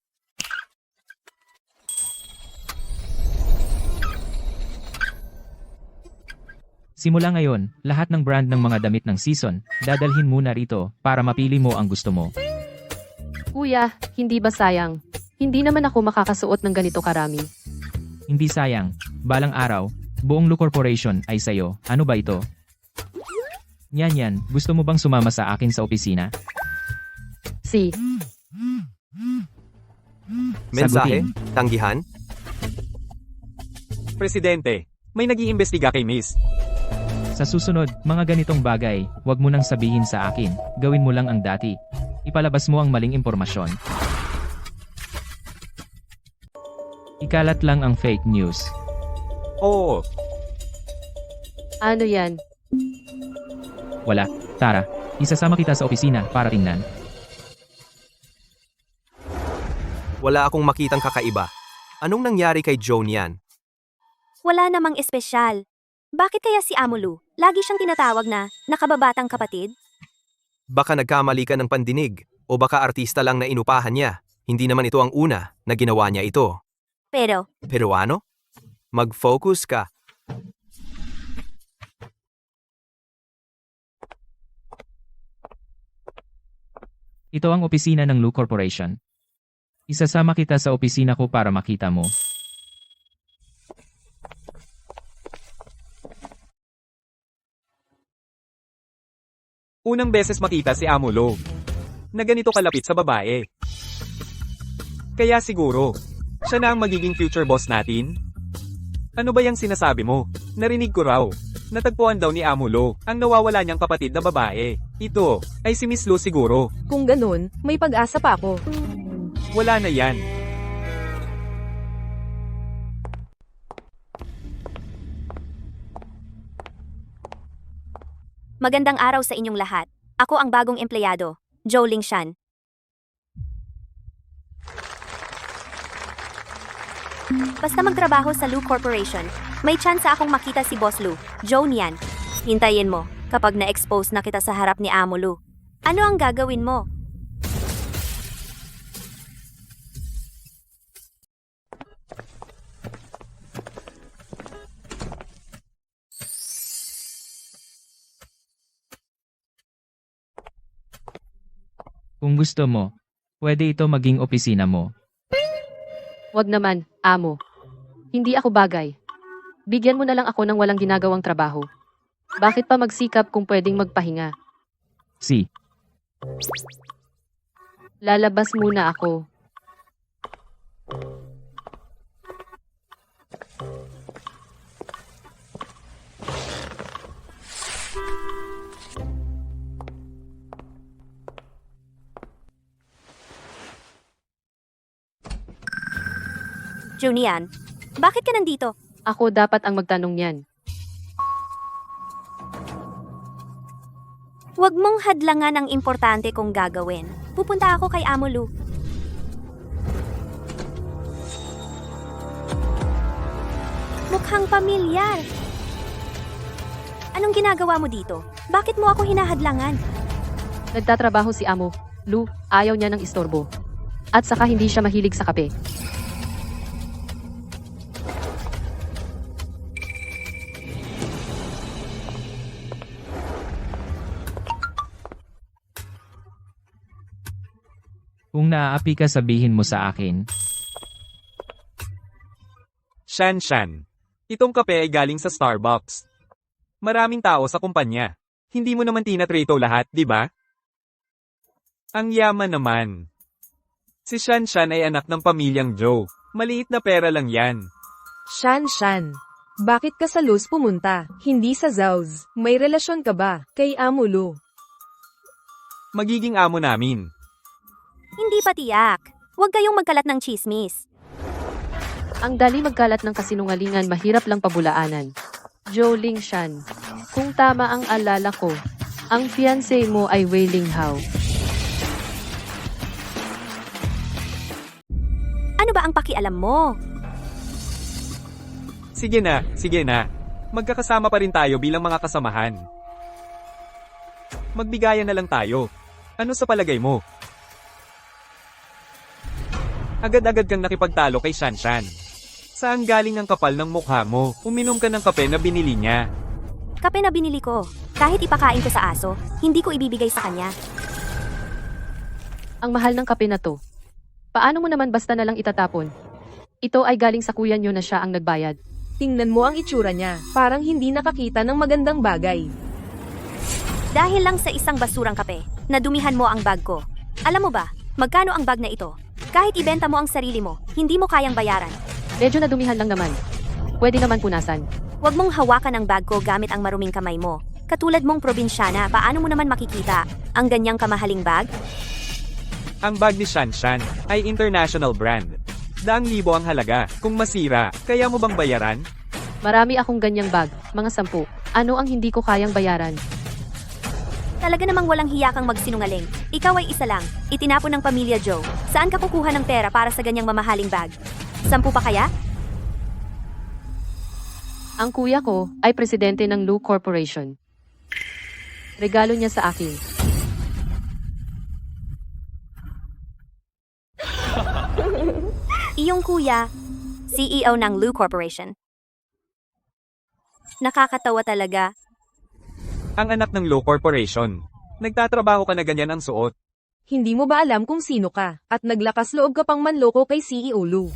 Simula ngayon, lahat ng brand ng mga damit ng season, dadalhin muna rito para mapili mo ang gusto mo. Kuya, hindi ba sayang? Hindi naman ako makakasuot ng ganito karami. Hindi sayang, balang araw, buong Lu Corporation ay sayo. Ano ba ito? Yan, gusto mo bang sumama sa akin sa opisina? Si. Mensahe? Sagutin. Tanggihan? Presidente, may nag-iimbestiga kay Miss. Sa susunod, mga ganitong bagay, huwag mo nang sabihin sa akin, gawin mo lang ang dati. Ipalabas mo ang maling impormasyon. Ikalat lang ang fake news. Oo, Ano yan? Wala. Tara, isasama kita sa opisina para tingnan. Wala akong makitang kakaiba. Anong nangyari kay Joe Nian? Wala namang espesyal. Bakit kaya si Amulu? Lagi siyang tinatawag na nakababatang kapatid? Baka nagkamali ka ng pandinig, o baka artista lang na inupahan niya. Hindi naman ito ang una na ginawa niya ito. Pero, Peruano? Mag-focus ka. Ito ang opisina ng Lu Corporation. Isasama kita sa opisina ko para makita mo. unang beses makita si Amulo na ganito kalapit sa babae. Kaya siguro, siya na ang magiging future boss natin? Ano ba yung sinasabi mo? Narinig ko raw. Natagpuan daw ni Amulo ang nawawala niyang kapatid na babae. Ito ay si Miss Lu siguro. Kung ganun, may pag-asa pa ako. Wala na yan. magandang araw sa inyong lahat. Ako ang bagong empleyado, Joe Lingshan. Basta magtrabaho sa Lu Corporation, may tsansa akong makita si Boss Lu, Joe Nian. Hintayin mo, kapag na-expose na kita sa harap ni Amo Lu. Ano ang gagawin mo? Kung gusto mo, pwede ito maging opisina mo. Wag naman, amo. Hindi ako bagay. Bigyan mo na lang ako ng walang ginagawang trabaho. Bakit pa magsikap kung pwedeng magpahinga? Si. Lalabas muna ako. Junian, bakit ka nandito? Ako dapat ang magtanong niyan. Huwag mong hadlangan ang importante kong gagawin. Pupunta ako kay Amo Lu. Mukhang pamilyar. Anong ginagawa mo dito? Bakit mo ako hinahadlangan? Nagtatrabaho si Amo. Lu, ayaw niya ng istorbo. At saka hindi siya mahilig sa kape. Kung naaapi ka sabihin mo sa akin. Shanshan. Itong kape ay galing sa Starbucks. Maraming tao sa kumpanya. Hindi mo naman tinatrito lahat, di ba? Ang yaman naman. Si Shanshan ay anak ng pamilyang Joe. Maliit na pera lang yan. Shan. Bakit ka sa Luz pumunta? Hindi sa Zhao's. May relasyon ka ba kay Amo Lu? Magiging amo namin. Hindi pa tiyak. Huwag kayong magkalat ng chismis. Ang dali magkalat ng kasinungalingan mahirap lang pabulaanan. Zhou Lingshan. Kung tama ang alala ko, ang fiancé mo ay Wei Linghao. Ano ba ang pakialam mo? Sige na. Magkakasama pa rin tayo bilang mga kasamahan. Magbigayan na lang tayo. Ano sa palagay mo? Agad-agad kang nakipagtalo kay Shanshan. Saan galing ang kapal ng mukha mo? Uminom ka ng kape na binili niya. Kape na binili ko. Kahit ipakain ko sa aso, hindi ko ibibigay sa kanya. Ang mahal ng kape na to. Paano mo naman basta na lang itatapon? Ito ay galing sa kuya niyo na siya ang nagbayad. Tingnan mo ang itsura niya. Parang hindi nakakita ng magandang bagay. Dahil lang sa isang basurang kape, nadumihan mo ang bag ko. Alam mo ba, magkano ang bag na ito? Kahit ibenta mo ang sarili mo, hindi mo kayang bayaran. Medyo nadumihan lang naman. Pwede naman punasan. Huwag mong hawakan ang bag ko gamit ang maruming kamay mo. Katulad mong probinsyana, paano mo naman makikita ang ganyang kamahaling bag? Ang bag ni Shanshan ay international brand. Daang libo ang halaga. Kung masira, kaya mo bang bayaran? Marami akong ganyang bag, mga 10. Ano ang hindi ko kayang bayaran? Talaga namang walang hiya kang magsinungaling. Ikaw ay isa lang, itinapon ng pamilya Joe. Saan ka kukuha ng pera para sa ganyang mamahaling bag? 10 pa kaya? Ang kuya ko ay presidente ng Lu Corporation. Regalo niya sa akin. Iyong kuya, CEO ng Lu Corporation. Nakakatawa talaga. Ang anak ng Low Corporation. Nagtatrabaho ka na ganyan ang suot. Hindi mo ba alam kung sino ka? At naglakas loob ka pang manloko kay CEO Lu.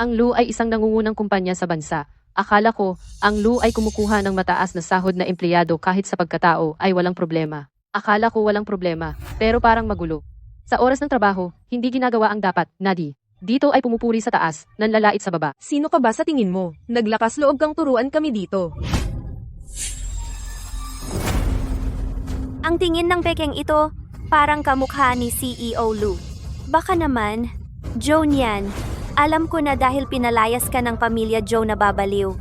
Ang Lu ay isang nangungunang kumpanya sa bansa. Akala ko, ang Lu ay kumukuha ng mataas na sahod na empleyado kahit sa pagkatao ay walang problema. Akala ko walang problema, pero parang magulo. Sa oras ng trabaho, hindi ginagawa ang dapat, Nadi. Dito ay pumupuri sa taas, nanlalait sa baba. Sino ka ba sa tingin mo? Naglakas loob kang turuan kami dito. Ang tingin ng pekeng ito, parang kamukha ni CEO Lu. Baka naman, Joe niyan. Alam ko na dahil pinalayas ka ng pamilya Joe na babaliw.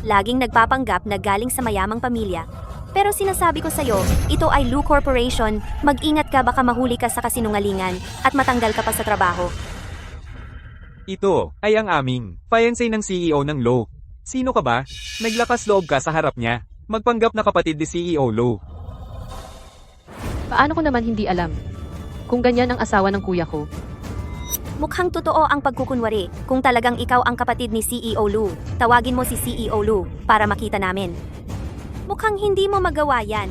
Laging nagpapanggap na galing sa mayamang pamilya. Pero sinasabi ko sa'yo, ito ay Lu Corporation, mag-ingat ka baka mahuli ka sa kasinungalingan at matanggal ka pa sa trabaho. Ito ay ang aming fiancé ng CEO ng Low. Sino ka ba? Naglakas loob ka sa harap niya. Magpanggap na kapatid ni CEO Low. Paano ko naman hindi alam? Kung ganyan ang asawa ng kuya ko. Mukhang totoo ang pagkukunwari. Kung talagang ikaw ang kapatid ni CEO Lu, tawagin mo si CEO Lu para makita namin. Mukhang hindi mo magawa yan.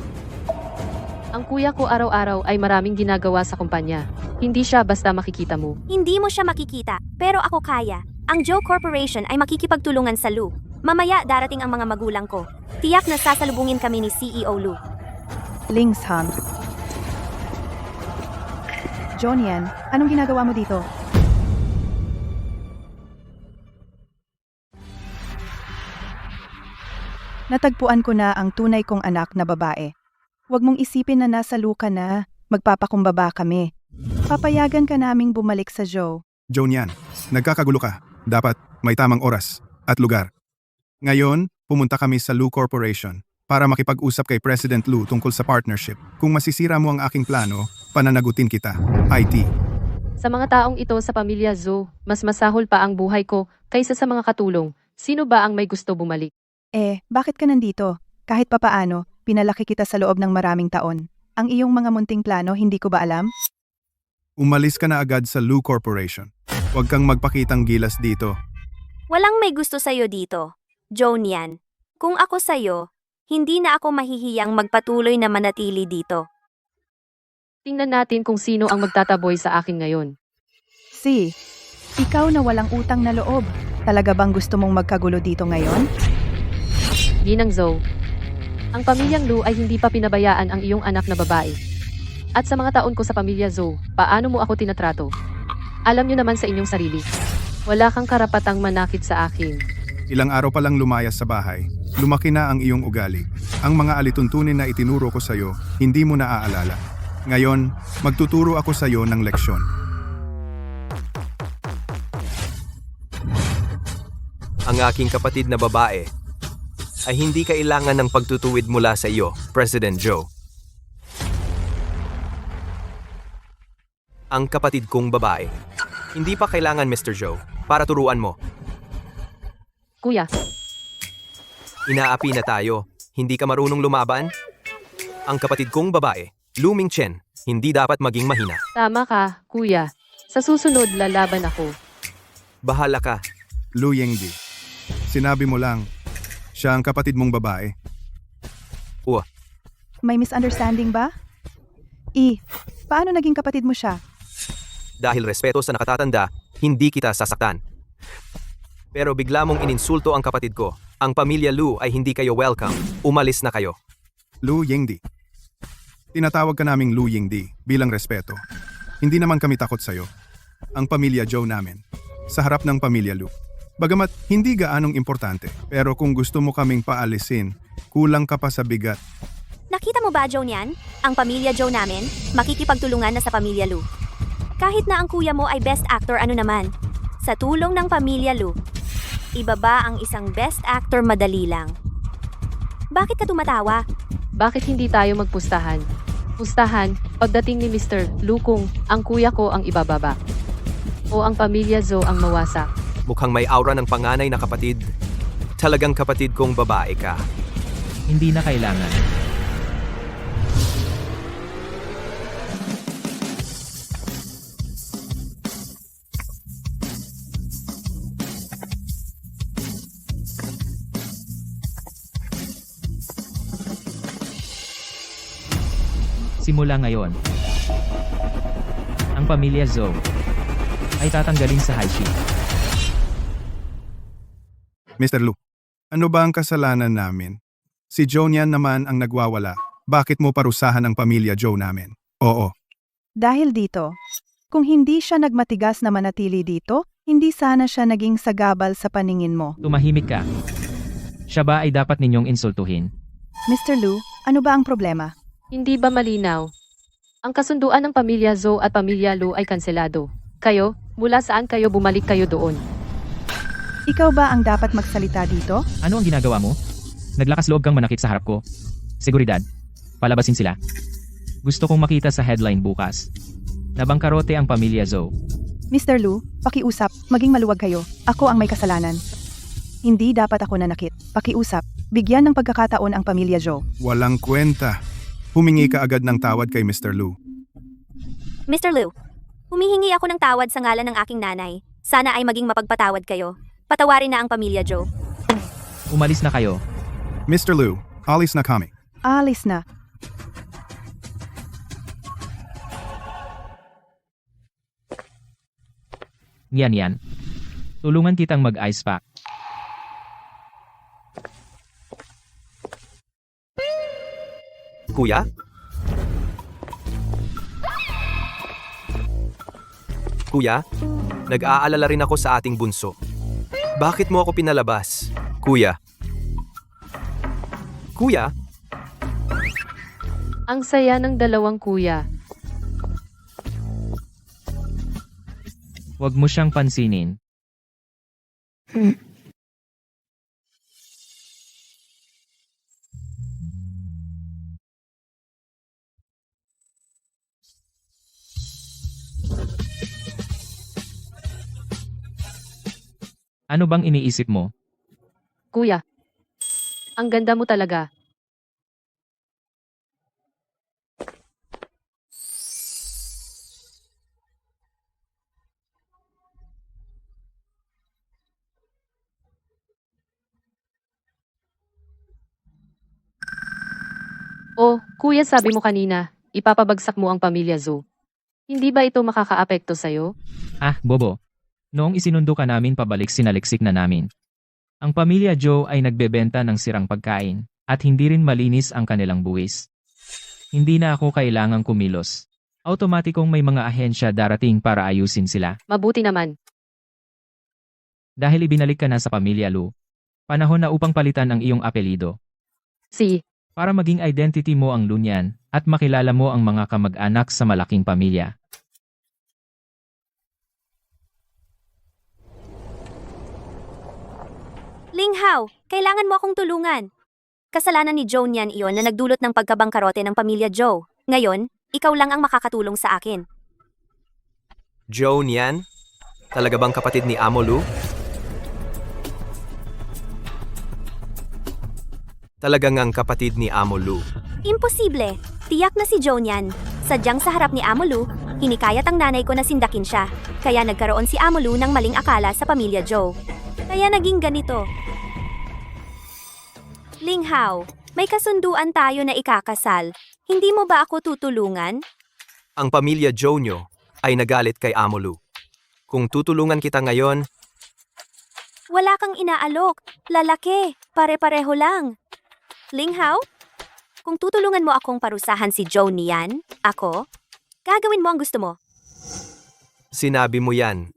Ang kuya ko araw-araw ay maraming ginagawa sa kumpanya. Hindi siya basta makikita mo. Hindi mo siya makikita, pero ako kaya. Ang Joe Corporation ay makikipagtulungan sa Lu. Mamaya darating ang mga magulang ko. Tiyak na sasalubungin kami ni CEO Lu. Lingshan. Jonian, anong ginagawa mo dito? Natagpuan ko na ang tunay kong anak na babae. Huwag mong isipin na nasa luka na, magpapakumbaba kami. Papayagan ka naming bumalik sa Joe. Jonian, nagkakagulo ka. Dapat may tamang oras at lugar. Ngayon, pumunta kami sa Lu Corporation para makipag-usap kay President Lu tungkol sa partnership. Kung masisira mo ang aking plano, pananagutin kita. IT. Sa mga taong ito sa pamilya Zhou, mas masahol pa ang buhay ko kaysa sa mga katulong. Sino ba ang may gusto bumalik? Bakit ka nandito? Kahit papaano, pinalaki kita sa loob ng maraming taon. Ang iyong mga munting plano, hindi ko ba alam? Umalis ka na agad sa Lu Corporation. Huwag kang magpakitang gilas dito. Walang may gusto sa'yo dito. Joan yan. Kung ako sa'yo, hindi na ako mahihiyang magpatuloy na manatili dito. Tingnan natin kung sino ang magtataboy sa akin ngayon. Ikaw na walang utang na loob. Talaga bang gusto mong magkagulo dito ngayon? Ginang Zhou, ang pamilyang Lu ay hindi pa pinabayaan ang iyong anak na babae. At sa mga taon ko sa pamilya Zhou, paano mo ako tinatrato? Alam niyo naman sa inyong sarili. Wala kang karapatang manakit sa akin. Ilang araw pa lang lumayas sa bahay, lumaki na ang iyong ugali. Ang mga alituntunin na itinuro ko sa'yo, hindi mo naaalala. Ngayon, magtuturo ako sa'yo ng leksyon. Ang aking kapatid na babae ay hindi kailangan ng pagtutuwid mula sa iyo, President Joe. Ang kapatid kong babae, hindi pa kailangan Mr. Joe para turuan mo. Kuya, Inaapi na tayo, hindi ka marunong lumaban? Ang kapatid kong babae, Lu Mingchen, hindi dapat maging mahina. tama ka, kuya. Sa susunod, lalaban ako. Bahala ka. Lu Yingdi. Sinabi mo lang, siya ang kapatid mong babae. May misunderstanding ba? Paano naging kapatid mo siya? Dahil respeto sa nakatatanda, hindi kita sasaktan. Pero bigla mong ininsulto ang kapatid ko. Ang pamilya Lu ay hindi kayo welcome. Umalis na kayo. Lu Yingdi. Tinatawag ka naming Lu Yingdi bilang respeto. Hindi naman kami takot sa'yo. Ang pamilya Joe namin. Sa harap ng pamilya Lu. Bagamat hindi gaanong importante, pero kung gusto mo kaming paalisin, kulang ka pa sa bigat. Nakita mo ba, Joan yan? Ang pamilya Joe namin, makikipagtulungan na sa pamilya Lu. Kahit na ang kuya mo ay best actor ano naman. Sa tulong ng pamilya Lu, ibaba ang isang best actor madali lang. Bakit ka tumatawa? Bakit hindi tayo magpustahan? Pustahan, pagdating ni Mr. Lu kung ang kuya ko ang ibababa. O ang pamilya Zhou ang mawasak. Mukhang may aura ng panganay na kapatid. Talagang kapatid kong babae ka. Hindi na kailangan. Simula ngayon, ang pamilya Zhou ay tatanggalin sa high shield. Mr. Lu, ano ba ang kasalanan namin? Si Joan yan naman ang nagwawala. Bakit mo parusahan ang pamilya Joe namin? Oo. Dahil dito, kung hindi siya nagmatigas na manatili dito, hindi sana siya naging sagabal sa paningin mo. Tumahimik ka. Siya ba ay dapat ninyong insultuhin? Mr. Lu, ano ba ang problema? Hindi ba malinaw? Ang kasunduan ng pamilya Zhou at pamilya Lu ay kanselado. Kayo, mula saan kayo bumalik kayo doon? Ikaw ba ang dapat magsalita dito? Ano ang ginagawa mo? Naglakas loob kang manakit sa harap ko. Seguridad. Palabasin sila. Gusto kong makita sa headline bukas. Nabangkarote ang pamilya Zhou. Mr. Lu, pakiusap, maging maluwag kayo. Ako ang may kasalanan. Hindi dapat ako nanakit. Pakiusap, bigyan ng pagkakataon ang pamilya Zhou. Walang kwenta. Humingi ka agad ng tawad kay Mr. Lu. Mr. Lu, humihingi ako ng tawad sa ngalan ng aking nanay. Sana ay maging mapagpatawad kayo. Patawarin na ang pamilya Joe. Umalis na kayo. Mr. Lu, alis na kami. Alis na. Yan. Tulungan kitang mag-ice pack. Kuya? Kuya, nag-aalala rin ako sa ating bunso. Bakit mo ako pinalabas? Kuya. Kuya? Ang saya ng dalawang kuya. Huwag mo siyang pansinin. Ano bang iniisip mo? Kuya, ang ganda mo talaga. Oh, kuya, sabi mo kanina, ipapabagsak mo ang pamilya Zhou. Hindi ba ito makakaapekto sa'yo? Ah, bobo. Noong isinundo ka namin pabalik sinaliksik na namin. Ang pamilya Joe ay nagbebenta ng sirang pagkain at hindi rin malinis ang kanilang buwis. Hindi na ako kailangang kumilos. Automatikong may mga ahensya darating para ayusin sila. Mabuti naman. Dahil ibinalik ka na sa pamilya Lu. Panahon na upang palitan ang iyong apelido. Si, Para maging identity mo ang Lunyan at makilala mo ang mga kamag-anak sa malaking pamilya. Ling Hao, kailangan mo akong tulungan. Kasalanan ni Joan yan iyon na nagdulot ng pagkabangkarote ng pamilya Joe. Ngayon, ikaw lang ang makakatulong sa akin. Joan yan? Talaga bang kapatid ni Amo Lu? Talaga ngang kapatid ni Amo Lu. Imposible. Tiyak na si Joan yan. Sadyang sa harap ni Amo Lu, hinikayat ang nanay ko na sindakin siya. Kaya nagkaroon si Amo Lu ng maling akala sa pamilya Joe. Kaya naging ganito. Ling Hao, may kasunduan tayo na ikakasal. Hindi mo ba ako tutulungan? Ang pamilya Joe nyo ay nagalit kay Amo Lu. Kung tutulungan kita ngayon, Wala kang inaalok. Lalaki. Pare-pareho lang. Ling Hao? Kung tutulungan mo akong parusahan si Joe niyan, ako, gagawin mo ang gusto mo. sinabi mo yan.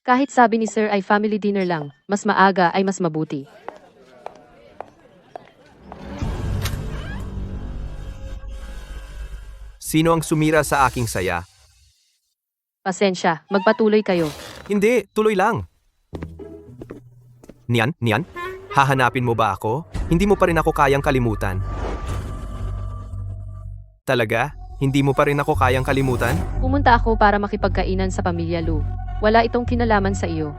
kahit sabi ni Sir ay family dinner lang, mas maaga ay mas mabuti. Sino ang sumira sa aking saya? Pasensya, magpatuloy kayo. Hindi, tuloy lang. Niyan? Hahanapin mo ba ako? Hindi mo pa rin ako kayang kalimutan. Talaga? Hindi mo pa rin ako kayang kalimutan? Pumunta ako para makipagkainan sa pamilya Lu. Wala itong kinalaman sa iyo.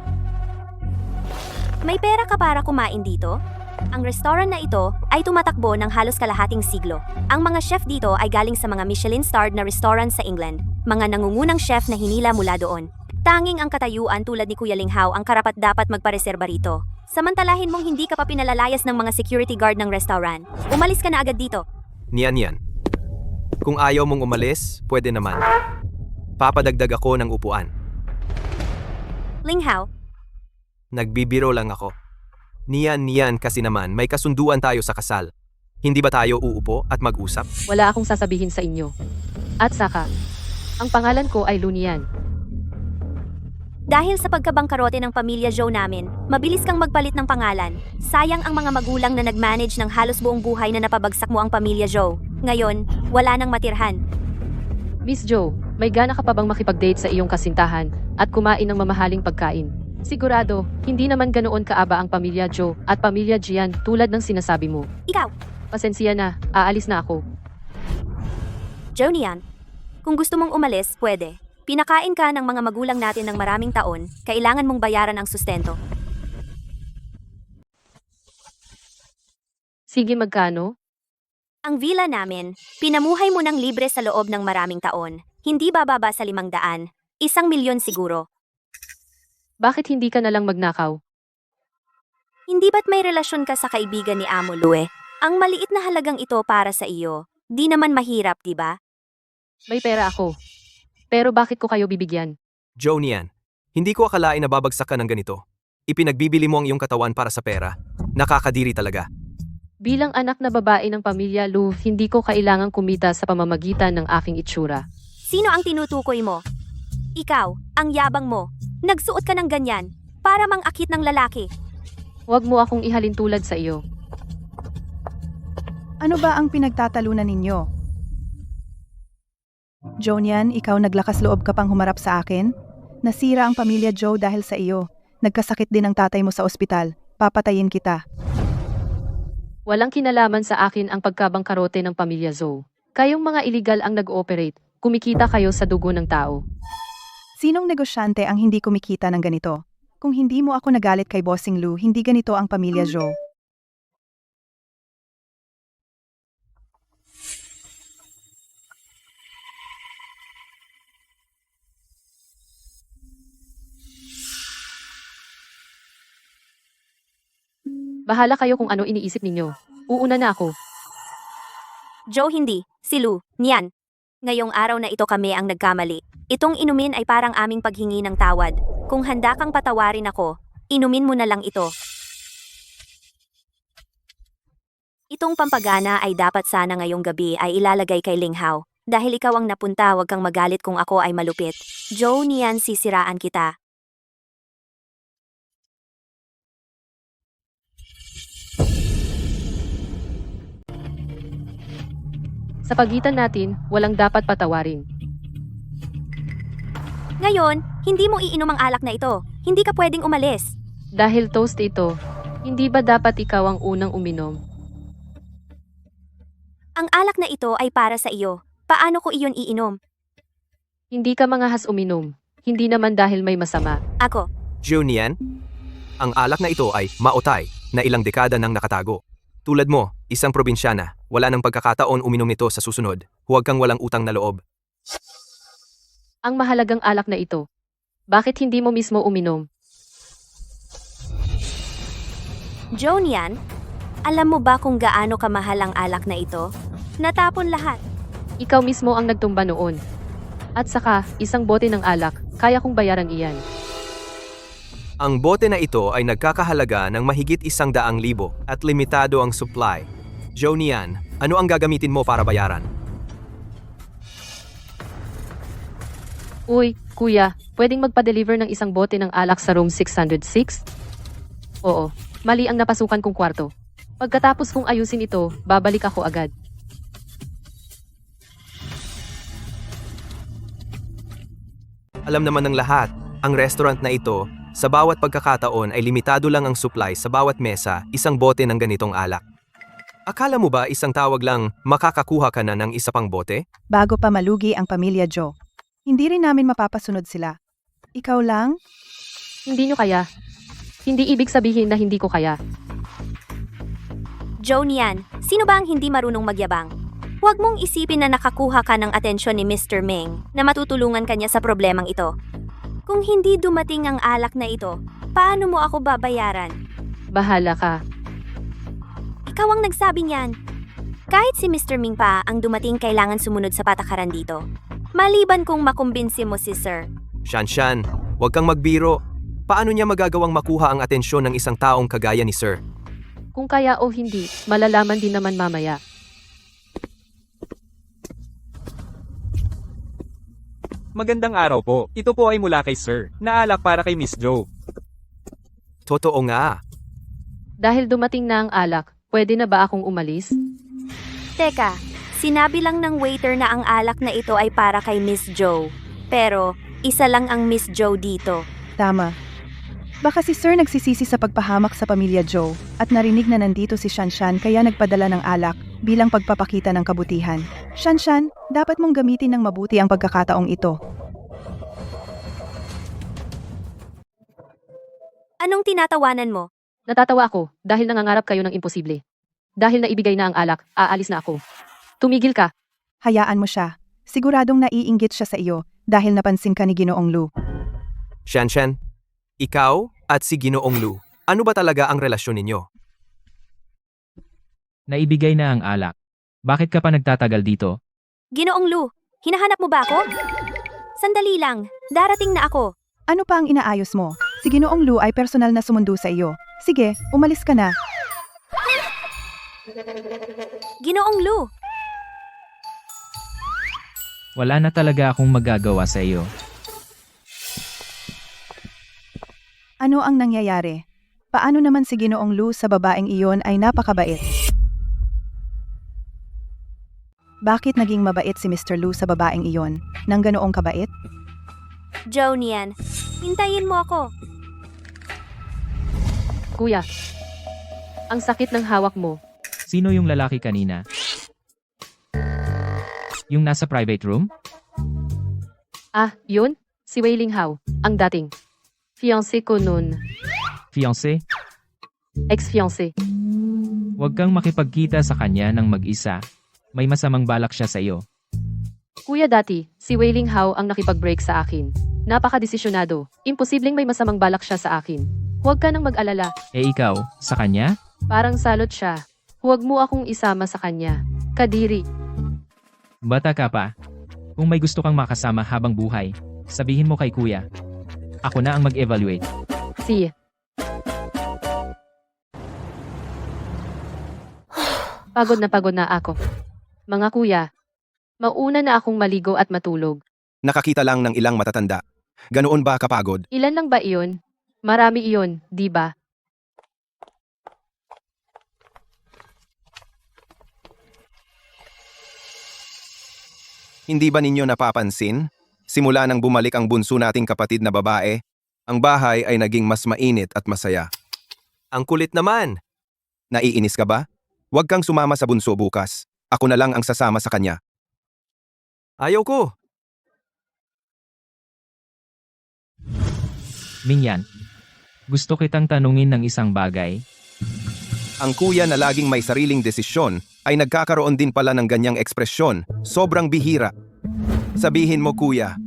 May pera ka para kumain dito? Ang restaurant na ito ay tumatakbo ng halos kalahating siglo. Ang mga chef dito ay galing sa mga Michelin-starred na restaurant sa England. Mga nangungunang chef na hinila mula doon. Tanging ang katayuan tulad ni Kuya Ling Hao ang karapat-dapat magpareserba rito. Samantalahin mong hindi ka pa pinalalayas ng mga security guard ng restaurant. Umalis ka na agad dito. Niyan. Kung ayaw mong umalis, pwede naman. Papadagdag ako ng upuan. Ling Hao, Nagbibiro lang ako. Niyan kasi naman may kasunduan tayo sa kasal. Hindi ba tayo uupo at mag-usap? Wala akong sasabihin sa inyo. At saka, ang pangalan ko ay Lunian. dahil sa pagkabangkarote ng pamilya Joe namin, mabilis kang magpalit ng pangalan. Sayang ang mga magulang na nag-manage ng halos buong buhay na napabagsak mo ang pamilya Joe. Ngayon, wala nang matirhan. Miss Joe, may gana ka pa bang makipag-date sa iyong kasintahan at kumain ng mamahaling pagkain? Sigurado, hindi naman ganoon kaaba ang pamilya Joe at pamilya Jian tulad ng sinasabi mo. Ikaw, Pasensya na, aalis na ako. Joe Nian, kung gusto mong umalis, pwede. Pinakain ka ng mga magulang natin ng maraming taon, kailangan mong bayaran ang sustento. Sige, magkano? Ang villa namin, pinamuhay mo ng libre sa loob ng maraming taon. Hindi bababa sa 500, 1,000,000 siguro. Bakit hindi ka nalang magnakaw? Hindi ba't may relasyon ka sa kaibigan ni Amo Lue? Ang maliit na halagang ito para sa iyo. Di naman mahirap, di ba? May pera ako. Pero bakit ko kayo bibigyan? Joe Nian, hindi ko akalain na babagsak ka ng ganito. Ipinagbibili mo ang iyong katawan para sa pera. Nakakadiri talaga. Bilang anak na babae ng pamilya Lu, hindi ko kailangang kumita sa pamamagitan ng aking itsura. Sino ang tinutukoy mo? Ikaw, ang yabang mo. Nagsuot ka ng ganyan, para mang-akit ng lalaki. Huwag mo akong ihalin tulad sa iyo. Ano ba ang pinagtatalunan ninyo? Jonian, ikaw naglakas loob ka pang humarap sa akin? Nasira ang pamilya Joe dahil sa iyo. Nagkasakit din ang tatay mo sa ospital. Papatayin kita. Walang kinalaman sa akin ang pagkabangkarote ng pamilya Zhou. Kayong mga illegal ang nag-ooperate. Kumikita kayo sa dugo ng tao. Sinong negosyante ang hindi kumikita ng ganito? Kung hindi mo ako nagalit kay Bossing Lu, hindi ganito ang pamilya Joe. Bahala kayo kung ano iniisip ninyo. Uuna na ako. Joe hindi, si Lu, niyan. Ngayong araw na ito kami ang nagkamali. Itong inumin ay parang aming paghingi ng tawad. Kung handa kang patawarin ako, inumin mo na lang ito. Itong pampagana ay dapat sana ngayong gabi ay ilalagay kay Ling Hao. Dahil ikaw ang napunta, huwag kang magalit kung ako ay malupit. Joe, niyan sisiraan kita. Sa pagitan natin, walang dapat patawarin. Ngayon, hindi mo iinom ang alak na ito. Hindi ka pwedeng umalis. Dahil toast ito, hindi ba dapat ikaw ang unang uminom? Ang alak na ito ay para sa iyo. Paano ko iyon iinom? Hindi ka mangahas uminom. Hindi naman dahil may masama. Ako. Junian, ang alak na ito ay maotay na ilang dekada nang nakatago. Tulad mo, isang probinsyana, wala nang pagkakataon uminom nito sa susunod. Huwag kang walang utang na loob. Ang mahalagang alak na ito. Bakit hindi mo mismo uminom? Jonian, alam mo ba kung gaano kamahal ang alak na ito? Natapon lahat. Ikaw mismo ang nagtumba noon. At saka, isang bote ng alak, kaya kong bayaran iyan. Ang bote na ito ay nagkakahalaga ng mahigit 100,000 at limitado ang supply. Jonian, ano ang gagamitin mo para bayaran? Uy, kuya, pwedeng magpa-deliver ng isang bote ng alak sa room 606? Oo, mali ang napasukan kong kwarto. Pagkatapos kong ayusin ito, babalik ako agad. Alam naman ng lahat, ang restaurant na ito, sa bawat pagkakataon ay limitado lang ang supply sa bawat mesa, isang bote ng ganitong alak. Akala mo ba isang tawag lang makakakuha ka na ng isa pang bote? Bago pa malugi ang pamilya Joe. Hindi rin namin mapapasunod sila. Ikaw lang? Hindi nyo kaya. Hindi ibig sabihin na hindi ko kaya. Jonian, sino ba ang hindi marunong magyabang? Huwag mong isipin na nakakuha ka ng atensyon ni Mr. Ming na matutulungan kanya sa problemang ito. Kung hindi dumating ang alak na ito, paano mo ako babayaran? Bahala ka. Ikaw ang nagsabi niyan. Kahit si Mr. Ming pa ang dumating, kailangan sumunod sa patakaran dito. Maliban kung makumbinsi mo si Sir. Shanshan, huwag kang magbiro. Paano niya magagawang makuha ang atensyon ng isang taong kagaya ni Sir? Kung kaya o hindi, malalaman din naman mamaya. Magandang araw po. Ito po ay mula kay Sir, na alak para kay Miss Joe. Totoo nga. Dahil dumating na ang alak, pwede na ba akong umalis? Teka, sinabi lang ng waiter na ang alak na ito ay para kay Miss Joe. Pero, isa lang ang Miss Joe dito. Tama. Baka si Sir nagsisisi sa pagpahamak sa pamilya Joe at narinig na nandito si Shanshan kaya nagpadala ng alak bilang pagpapakita ng kabutihan. Shanshan, dapat mong gamitin ng mabuti ang pagkakataong ito. Anong tinatawanan mo? Natatawa ako dahil nangangarap kayo ng imposible. Dahil naibigay na ang alak, aalis na ako. Tumigil ka. Hayaan mo siya. Siguradong naiinggit siya sa iyo dahil napansin ka ni Ginoong Lu. Shanshan, ikaw at si Ginoong Lu, ano ba talaga ang relasyon ninyo? Naibigay na ang alak. Bakit ka pa nagtatagal dito? Ginoong Lu, hinahanap mo ba ako? Sandali lang, darating na ako. Ano pa ang inaayos mo? Si Ginoong Lu ay personal na sumundo sa iyo. Sige, umalis ka na. Ginoong Lu, Wala na talaga akong magagawa sa iyo. Ano ang nangyayari? Paano naman si Ginoong Lu sa babaeng iyon ay napakabait? Bakit naging mabait si Mr. Lu sa babaeng iyon? Nang ganoong kabait? Joe Nian, hintayin mo ako. Kuya, ang sakit ng hawak mo. Sino yung lalaki kanina? Yung nasa private room? Ah, yun? Si Wei Linghao, ang dating fiancé ko noon. Fiancé? Ex-fiancé. Huwag kang makipagkita sa kanya ng mag-isa. May masamang balak siya sa iyo. Kuya dati, si Wei Linghao ang nakipag-break sa akin. Napaka-desisyonado. Imposibleng may masamang balak siya sa akin. Huwag ka nang mag-alala. Eh ikaw, sa kanya? Parang salot siya. Huwag mo akong isama sa kanya. Kadiri. Bata ka pa. Kung may gusto kang makasama habang buhay, sabihin mo kay kuya. Ako na ang mag-evaluate. Si. Pagod na ako. Mga kuya, mauna na akong maligo at matulog. Nakakita lang ng ilang matatanda. Ganoon ba kapagod? Ilan lang ba iyon? Marami iyon, di ba? Hindi ba ninyo napapansin? Simula nang bumalik ang bunso nating kapatid na babae, ang bahay ay naging mas mainit at masaya. Ang kulit naman! Naiinis ka ba? Huwag kang sumama sa bunso bukas. Ako na lang ang sasama sa kanya. Ayaw ko! Mingyan, gusto kitang tanungin ng isang bagay. Ang kuya na laging may sariling desisyon ay nagkakaroon din pala ng ganyang ekspresyon. Sobrang bihira. Sabihin mo kuya,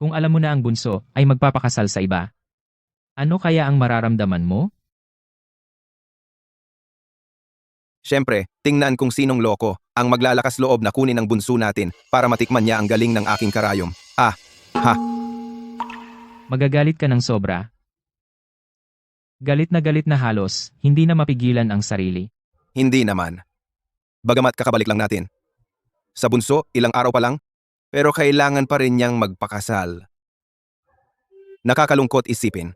Kung alam mo na ang bunso ay magpapakasal sa iba, ano kaya ang mararamdaman mo? syempre, tingnan kung sinong loko ang maglalakas loob na kunin ang bunso natin para matikman niya ang galing ng aking karayom. Magagalit ka ng sobra. Galit na halos, hindi na mapigilan ang sarili. Hindi naman. Bagamat kakabalik lang natin. Sa bunso, ilang araw pa lang, pero kailangan pa rin niyang magpakasal. Nakakalungkot isipin.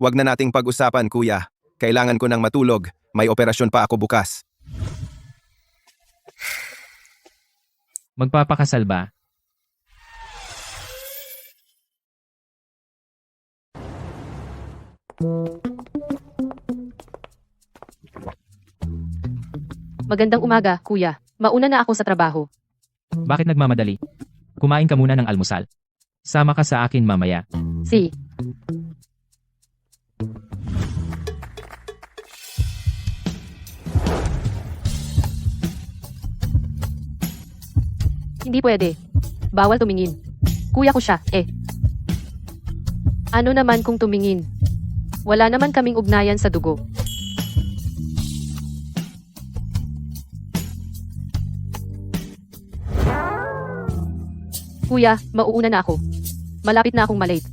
Huwag na nating pag-usapan, kuya. Kailangan ko ng matulog. May operasyon pa ako bukas. Magpapakasal ba? Magandang umaga, kuya. Mauna na ako sa trabaho. Bakit nagmamadali? Kumain ka muna ng almusal. Sama ka sa akin mamaya. Si. Hindi pwede. Bawal tumingin. Kuya ko siya, eh. Ano naman kung tumingin? Wala naman kaming ugnayan sa dugo. Kuya, mauuna na ako. Malapit na akong malate.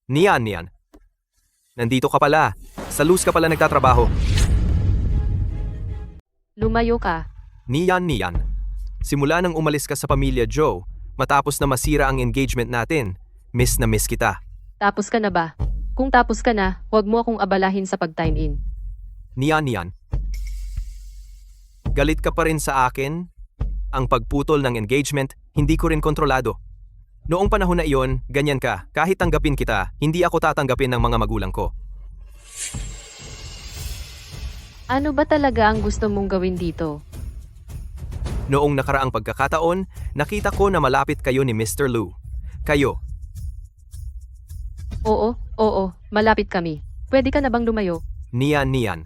Nian. Nandito ka pala. Sa Luz ka pala nagtatrabaho. Lumayo ka. Nian. Simula nang umalis ka sa pamilya Joe, matapos na masira ang engagement natin, miss na miss kita. Tapos ka na ba? Kung tapos ka na, huwag mo akong abalahin sa pag-time in. Nian. Galit ka pa rin sa akin? Ang pagputol ng engagement, hindi ko rin kontrolado. Noong panahon na iyon, ganyan ka. Kahit tanggapin kita, hindi ako tatanggapin ng mga magulang ko. Ano ba talaga ang gusto mong gawin dito? Noong nakaraang pagkakataon, nakita ko na malapit kayo ni Mr. Lu. Kayo. Oo, malapit kami. Pwede ka na bang lumayo? Nian.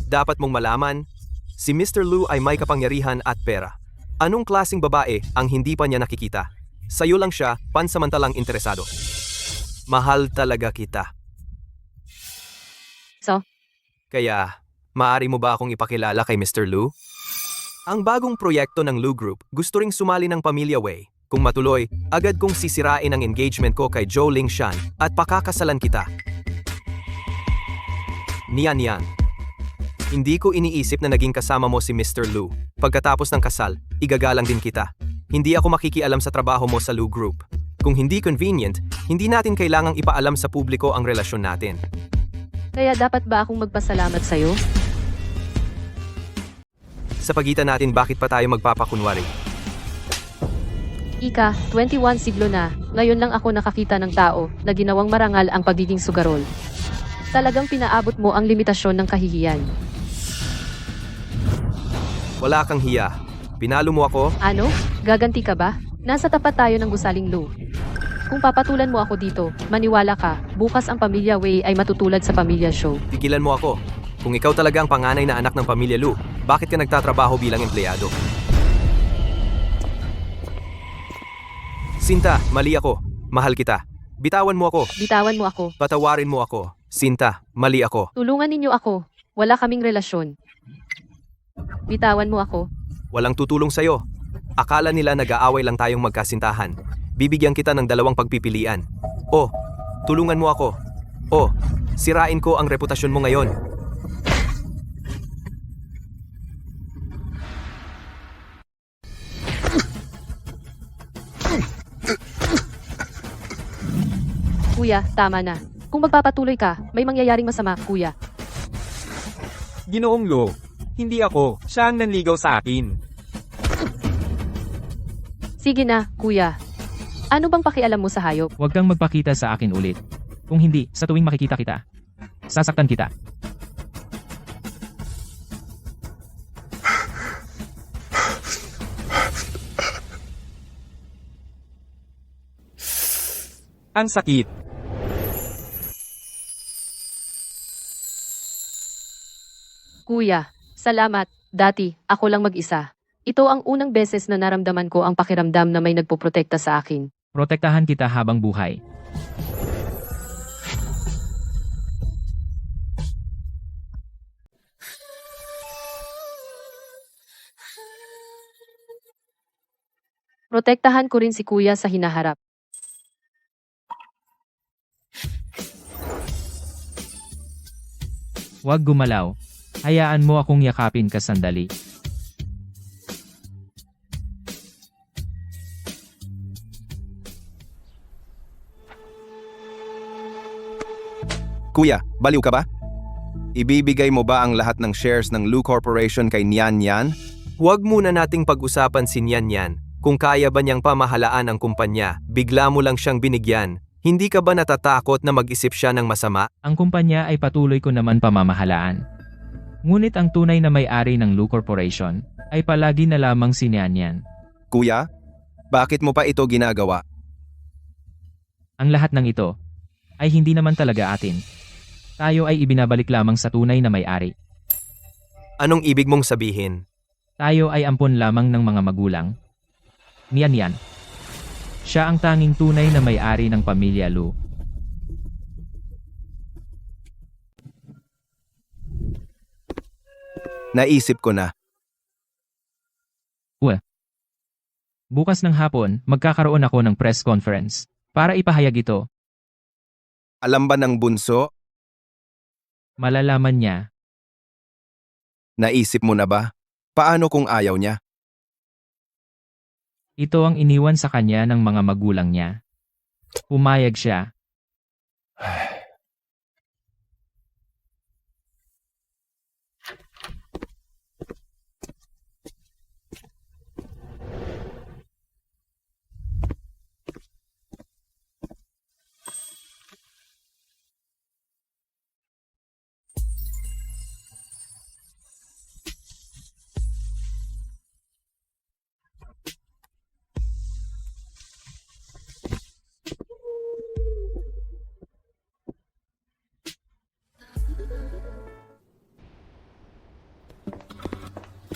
Dapat mong malaman, si Mr. Lu ay may kapangyarihan at pera. Anong klaseng babae ang hindi pa niya nakikita? Sa'yo lang siya, pansamantalang interesado. Mahal talaga kita. So? Kaya, maaari mo ba akong ipakilala kay Mr. Lu? Ang bagong proyekto ng Lu Group gusto ring sumali ng Pamilya Wei. Kung matuloy, agad kong sisirain ang engagement ko kay Zhou Lingshan at pakakasalan kita. Nian. Hindi ko iniisip na naging kasama mo si Mr. Lu. Pagkatapos ng kasal, igagalang din kita. Hindi ako makikialam sa trabaho mo sa Lu Group. Kung hindi convenient, hindi natin kailangang ipaalam sa publiko ang relasyon natin. Kaya dapat ba akong magpasalamat sa'yo? Sa pagitan natin, bakit pa tayo magpapakunwari? Ika, 21 siglo na, ngayon lang ako nakakita ng tao na ginawang marangal ang pagiging sugarol. Talagang pinaabot mo ang limitasyon ng kahihiyan. Wala kang hiya. Pinalo mo ako? Ano? Gaganti ka ba? Nasa tapat tayo ng gusaling Lu. Kung papatulan mo ako dito, maniwala ka, bukas ang Pamilya Wei ay matutulad sa Pamilya Zhou. Pigilan mo ako. Kung ikaw talaga ang panganay na anak ng Pamilya Lu, bakit ka nagtatrabaho bilang empleyado? Sinta, mali ako. Mahal kita. Bitawan mo ako. Bitawan mo ako. Patawarin mo ako. Sinta, mali ako. Tulungan ninyo ako. Wala kaming relasyon. Bitawan mo ako. Walang tutulong sa'yo. Akala nila nag-aaway lang tayong magkasintahan. Bibigyan kita ng dalawang pagpipilian. O, tulungan mo ako. O, sirain ko ang reputasyon mo ngayon. Kuya, tama na. Kung magpapatuloy ka, may mangyayaring masama, kuya. Ginoong Lo, hindi ako, siya ang nanligaw sa akin. Sige na, kuya. Ano bang pakialam mo sa hayop? Huwag kang magpakita sa akin ulit. Kung hindi, sa tuwing makikita kita, sasaktan kita. Ang sakit. Kuya, salamat. Dati, ako lang mag-isa. Ito ang unang beses na naramdaman ko ang pakiramdam na may nagpoprotekta sa akin. Protektahan kita habang buhay. Protektahan ko rin si kuya sa hinaharap. Huwag gumalaw. Hayaan mo akong yakapin ka sandali. Kuya, baliw ka ba? Ibibigay mo ba ang lahat ng shares ng Lu Corporation kay Nian Nian? Huwag muna nating pag-usapan si Nian Nian. Kung kaya ba niyang pamahalaan ang kumpanya, bigla mo lang siyang binigyan. Hindi ka ba natatakot na mag-isip siya ng masama? Ang kumpanya ay patuloy ko naman pamamahalaan. Ngunit ang tunay na may-ari ng Lu Corporation ay palagi na lamang si Nian Nian. Kuya, bakit mo pa ito ginagawa? Ang lahat ng ito ay hindi naman talaga atin. Tayo ay ibinabalik lamang sa tunay na may-ari. Anong ibig mong sabihin? Tayo ay ampon lamang ng mga magulang. Nian Nian. Siya ang tanging tunay na may-ari ng Pamilya Lu. Naisip ko na. Bukas ng hapon, magkakaroon ako ng press conference para ipahayag ito. Alam ba ng bunso? Malalaman niya. Naisip mo na ba? Paano kung ayaw niya? Ito ang iniwan sa kanya ng mga magulang niya. Pumayag siya.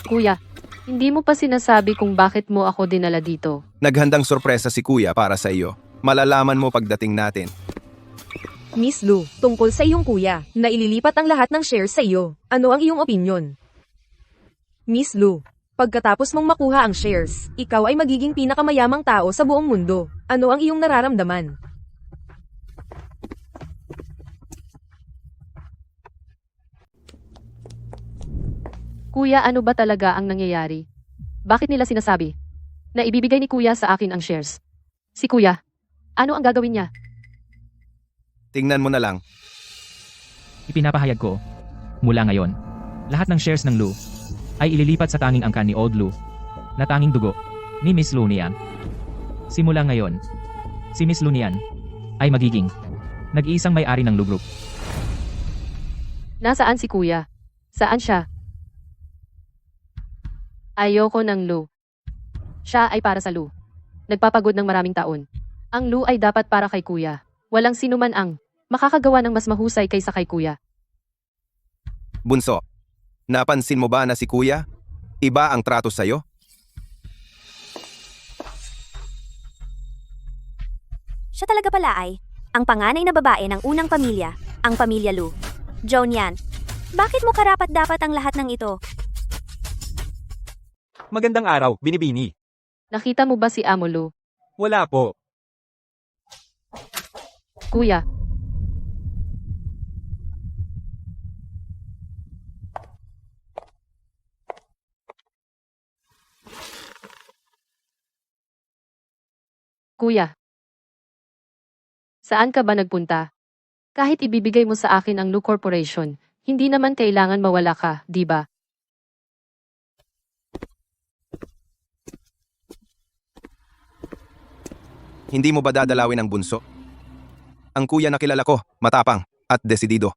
Kuya, hindi mo pa sinasabi kung bakit mo ako dinala dito. Naghandang sorpresa si Kuya para sa iyo. Malalaman mo pagdating natin. Miss Lu, tungkol sa iyong kuya, na ililipat ang lahat ng shares sa iyo. Ano ang iyong opinion? Miss Lu, pagkatapos mong makuha ang shares, ikaw ay magiging pinakamayamang tao sa buong mundo. Ano ang iyong nararamdaman? Kuya, ano ba talaga ang nangyayari? Bakit nila sinasabi na ibibigay ni Kuya sa akin ang shares? Si Kuya, ano ang gagawin niya? Tingnan mo na lang. Ipinapahayag ko, mula ngayon, lahat ng shares ng Lu ay ililipat sa tanging angkan ni Old Lu na tanging dugo ni Miss Lunian. Simula ngayon, si Miss Lunian ay magiging nag-iisang may-ari ng Lu Group. Nasaan si Kuya? Saan siya? Ayoko ng Lu. Siya ay para sa Lu. Nagpapagod ng maraming taon. Ang Lu ay dapat para kay Kuya. Walang sinuman ang makakagawa ng mas mahusay kaysa kay Kuya. Bunso, napansin mo ba na si Kuya? Iba ang trato sa'yo? Siya talaga pala ay ang panganay na babae ng unang pamilya, ang pamilya Lu. Jonian, bakit mo karapat-dapat ang lahat ng ito? Magandang araw, Binibini. Nakita mo ba si Amo Lu? Wala po. Kuya, Kuya, saan ka ba nagpunta? Kahit ibibigay mo sa akin ang Lu Corporation, hindi naman kailangan mawala ka, di ba? Hindi mo ba dadalawin ang bunso? Ang kuya na kilala ko, matapang at desidido.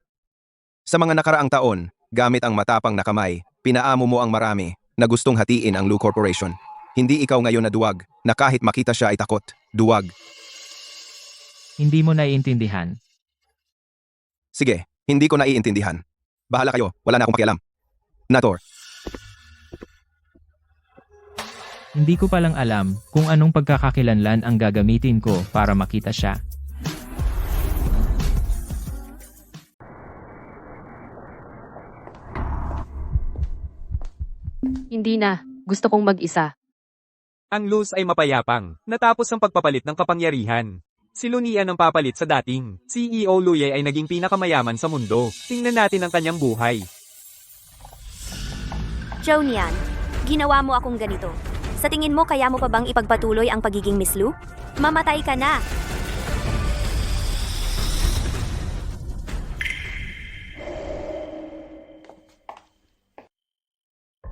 Sa mga nakaraang taon, gamit ang matapang na kamay, pinaamo mo ang marami na gustong hatiin ang Lu Corporation. Hindi ikaw ngayon na duwag, na kahit makita siya ay takot, duwag. Hindi mo naiintindihan. Sige, hindi ko naiintindihan. Bahala kayo, wala na akong pakialam. Nator, Hindi ko palang alam kung anong pagkakakilanlan ang gagamitin ko para makita siya. Hindi na, gusto kong mag-isa. Ang Luz ay mapayapang, natapos ang pagpapalit ng kapangyarihan. Si Lunian ang papalit sa dating. CEO Luye ay naging pinakamayaman sa mundo. Tingnan natin ang kanyang buhay. Jonian, ginawa mo akong ganito. Sa tingin mo kaya mo pa bang ipagpatuloy ang pagiging Miss Lu? Mamatay ka na!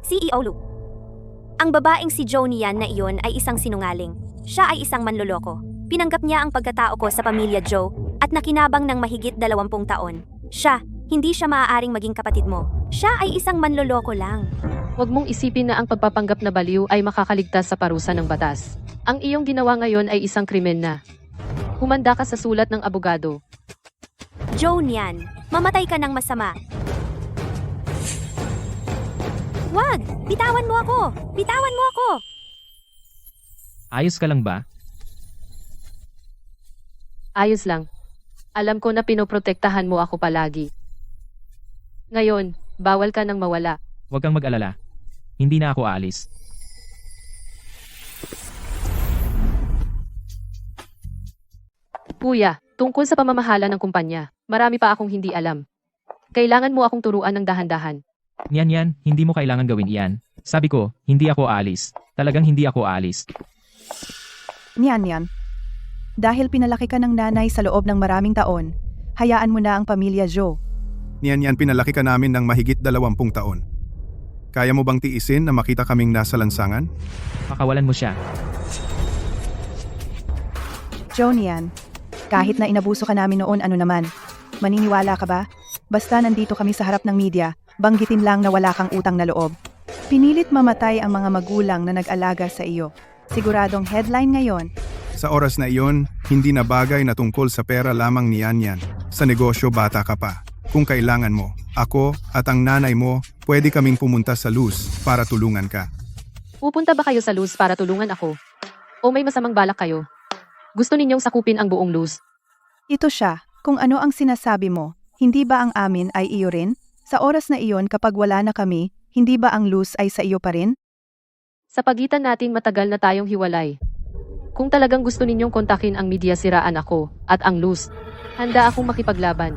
CEO Lu. Ang babaeng si Jonian na iyon ay isang sinungaling. Siya ay isang manloloko. Pinanggap niya ang pagkatao ko sa pamilya Joe at nakinabang ng mahigit 20 taon. Siya, hindi siya maaaring maging kapatid mo. Siya ay isang manloloko lang. Huwag mong isipin na ang pagpapanggap na baliw ay makakaligtas sa parusa ng batas. Ang iyong ginawa ngayon ay isang krimen na. Humanda ka sa sulat ng abogado. Jonian, mamatay ka ng masama. Wag! Bitawan mo ako! Bitawan mo ako! Ayos ka lang ba? Ayos lang. Alam ko na pinoprotektahan mo ako palagi. Ngayon, bawal ka nang mawala. Huwag kang mag-alala. Hindi na ako aalis. Kuya, tungkol sa pamamahala ng kumpanya, marami pa akong hindi alam. Kailangan mo akong turuan ng dahan-dahan. Yan, hindi mo kailangan gawin iyan. Sabi ko, hindi ako aalis. Talagang hindi ako aalis. Niyan. Dahil pinalaki ka ng nanay sa loob ng maraming taon, hayaan mo na ang pamilya Joe. Niyan pinalaki ka namin ng mahigit 20 taon. Kaya mo bang tiisin na makita kaming nasa lansangan? Pakawalan mo siya. Jonian, kahit na inabuso ka namin noon ano naman, maniniwala ka ba? Basta nandito kami sa harap ng media, banggitin lang na wala kang utang na loob. Pinilit mamatay ang mga magulang na nag-alaga sa iyo. Siguradong headline ngayon. Sa oras na iyon, hindi na bagay na tungkol sa pera lamang ni Yan. Sa negosyo bata ka pa. Kung kailangan mo, ako at ang nanay mo, pwede kaming pumunta sa Luz para tulungan ka. Pupunta ba kayo sa Luz para tulungan ako? O may masamang balak kayo? Gusto ninyong sakupin ang buong Luz? Ito siya, kung ano ang sinasabi mo, hindi ba ang amin ay iyo rin? Sa oras na iyon kapag wala na kami, hindi ba ang Luz ay sa iyo pa rin? Sa pagitan nating matagal na tayong hiwalay. Kung talagang gusto ninyong kontakin ang media, siraan ako at ang Luz, handa akong makipaglaban.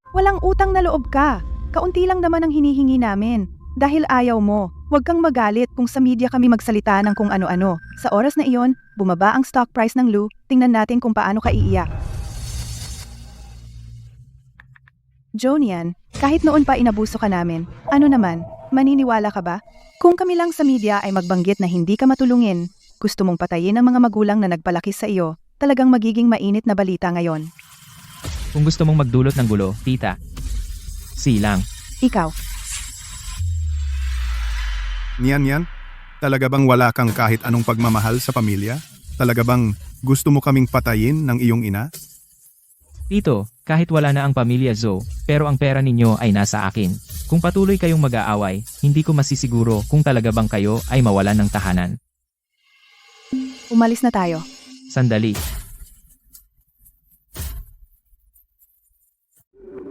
Walang utang na loob ka. Kaunti lang naman ang hinihingi namin. Dahil ayaw mo, huwag kang magalit kung sa media kami magsalita ng kung ano-ano. Sa oras na iyon, bumaba ang stock price ng Lu, tingnan natin kung paano ka iiyak. Jonian, kahit noon pa inabuso ka namin, ano naman, maniniwala ka ba? Kung kami lang sa media ay magbanggit na hindi ka matulungin, gusto mong patayin ang mga magulang na nagpalaki sa iyo, talagang magiging mainit na balita ngayon. Kung gusto mong magdulot ng gulo, tita. Silang. Ikaw, Niyan, talaga bang wala kang kahit anong pagmamahal sa pamilya? Talaga bang gusto mo kaming patayin ng iyong ina? Tito, kahit wala na ang pamilya Zo, pero ang pera ninyo ay nasa akin. Kung patuloy kayong mag-aaway, hindi ko masisiguro kung talaga bang kayo ay mawalan ng tahanan. umalis na tayo. Sandali.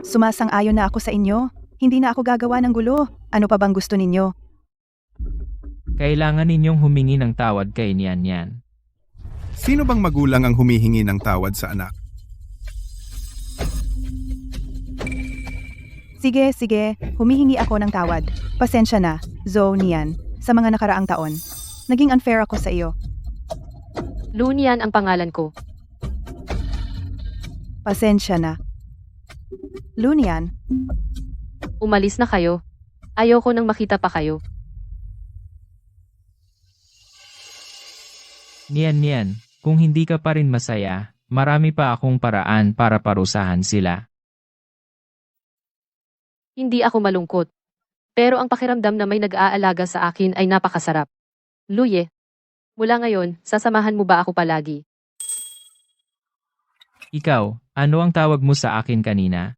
Sumasang-ayon na ako sa inyo. Hindi na ako gagawa ng gulo. Ano pa bang gusto ninyo? Kailangan ninyong humingi ng tawad kay Nian. Sino bang magulang ang humihingi ng tawad sa anak? Sige, humihingi ako ng tawad. Pasensya na, Zo, Nian, sa mga nakaraang taon. Naging unfair ako sa iyo. Lunian ang pangalan ko. Pasensya na. Lunian, Umalis na kayo. Ayoko nang makita pa kayo. Nian, kung hindi ka pa rin masaya, marami pa akong paraan para parusahan sila. Hindi ako malungkot. Pero ang pakiramdam na may nag-aalaga sa akin ay napakasarap. Luye, mula ngayon, sasamahan mo ba ako palagi? Ikaw, ano ang tawag mo sa akin kanina?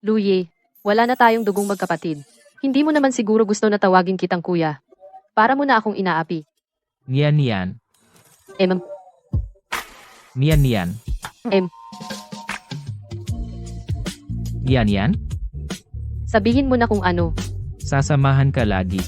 Luye, wala na tayong dugong magkapatid. Hindi mo naman siguro gusto na tawagin kitang kuya. Para mo na akong inaapi. Nian. Em, Nian. Em. Nian? Sabihin mo na kung ano. Sasamahan ka lagi.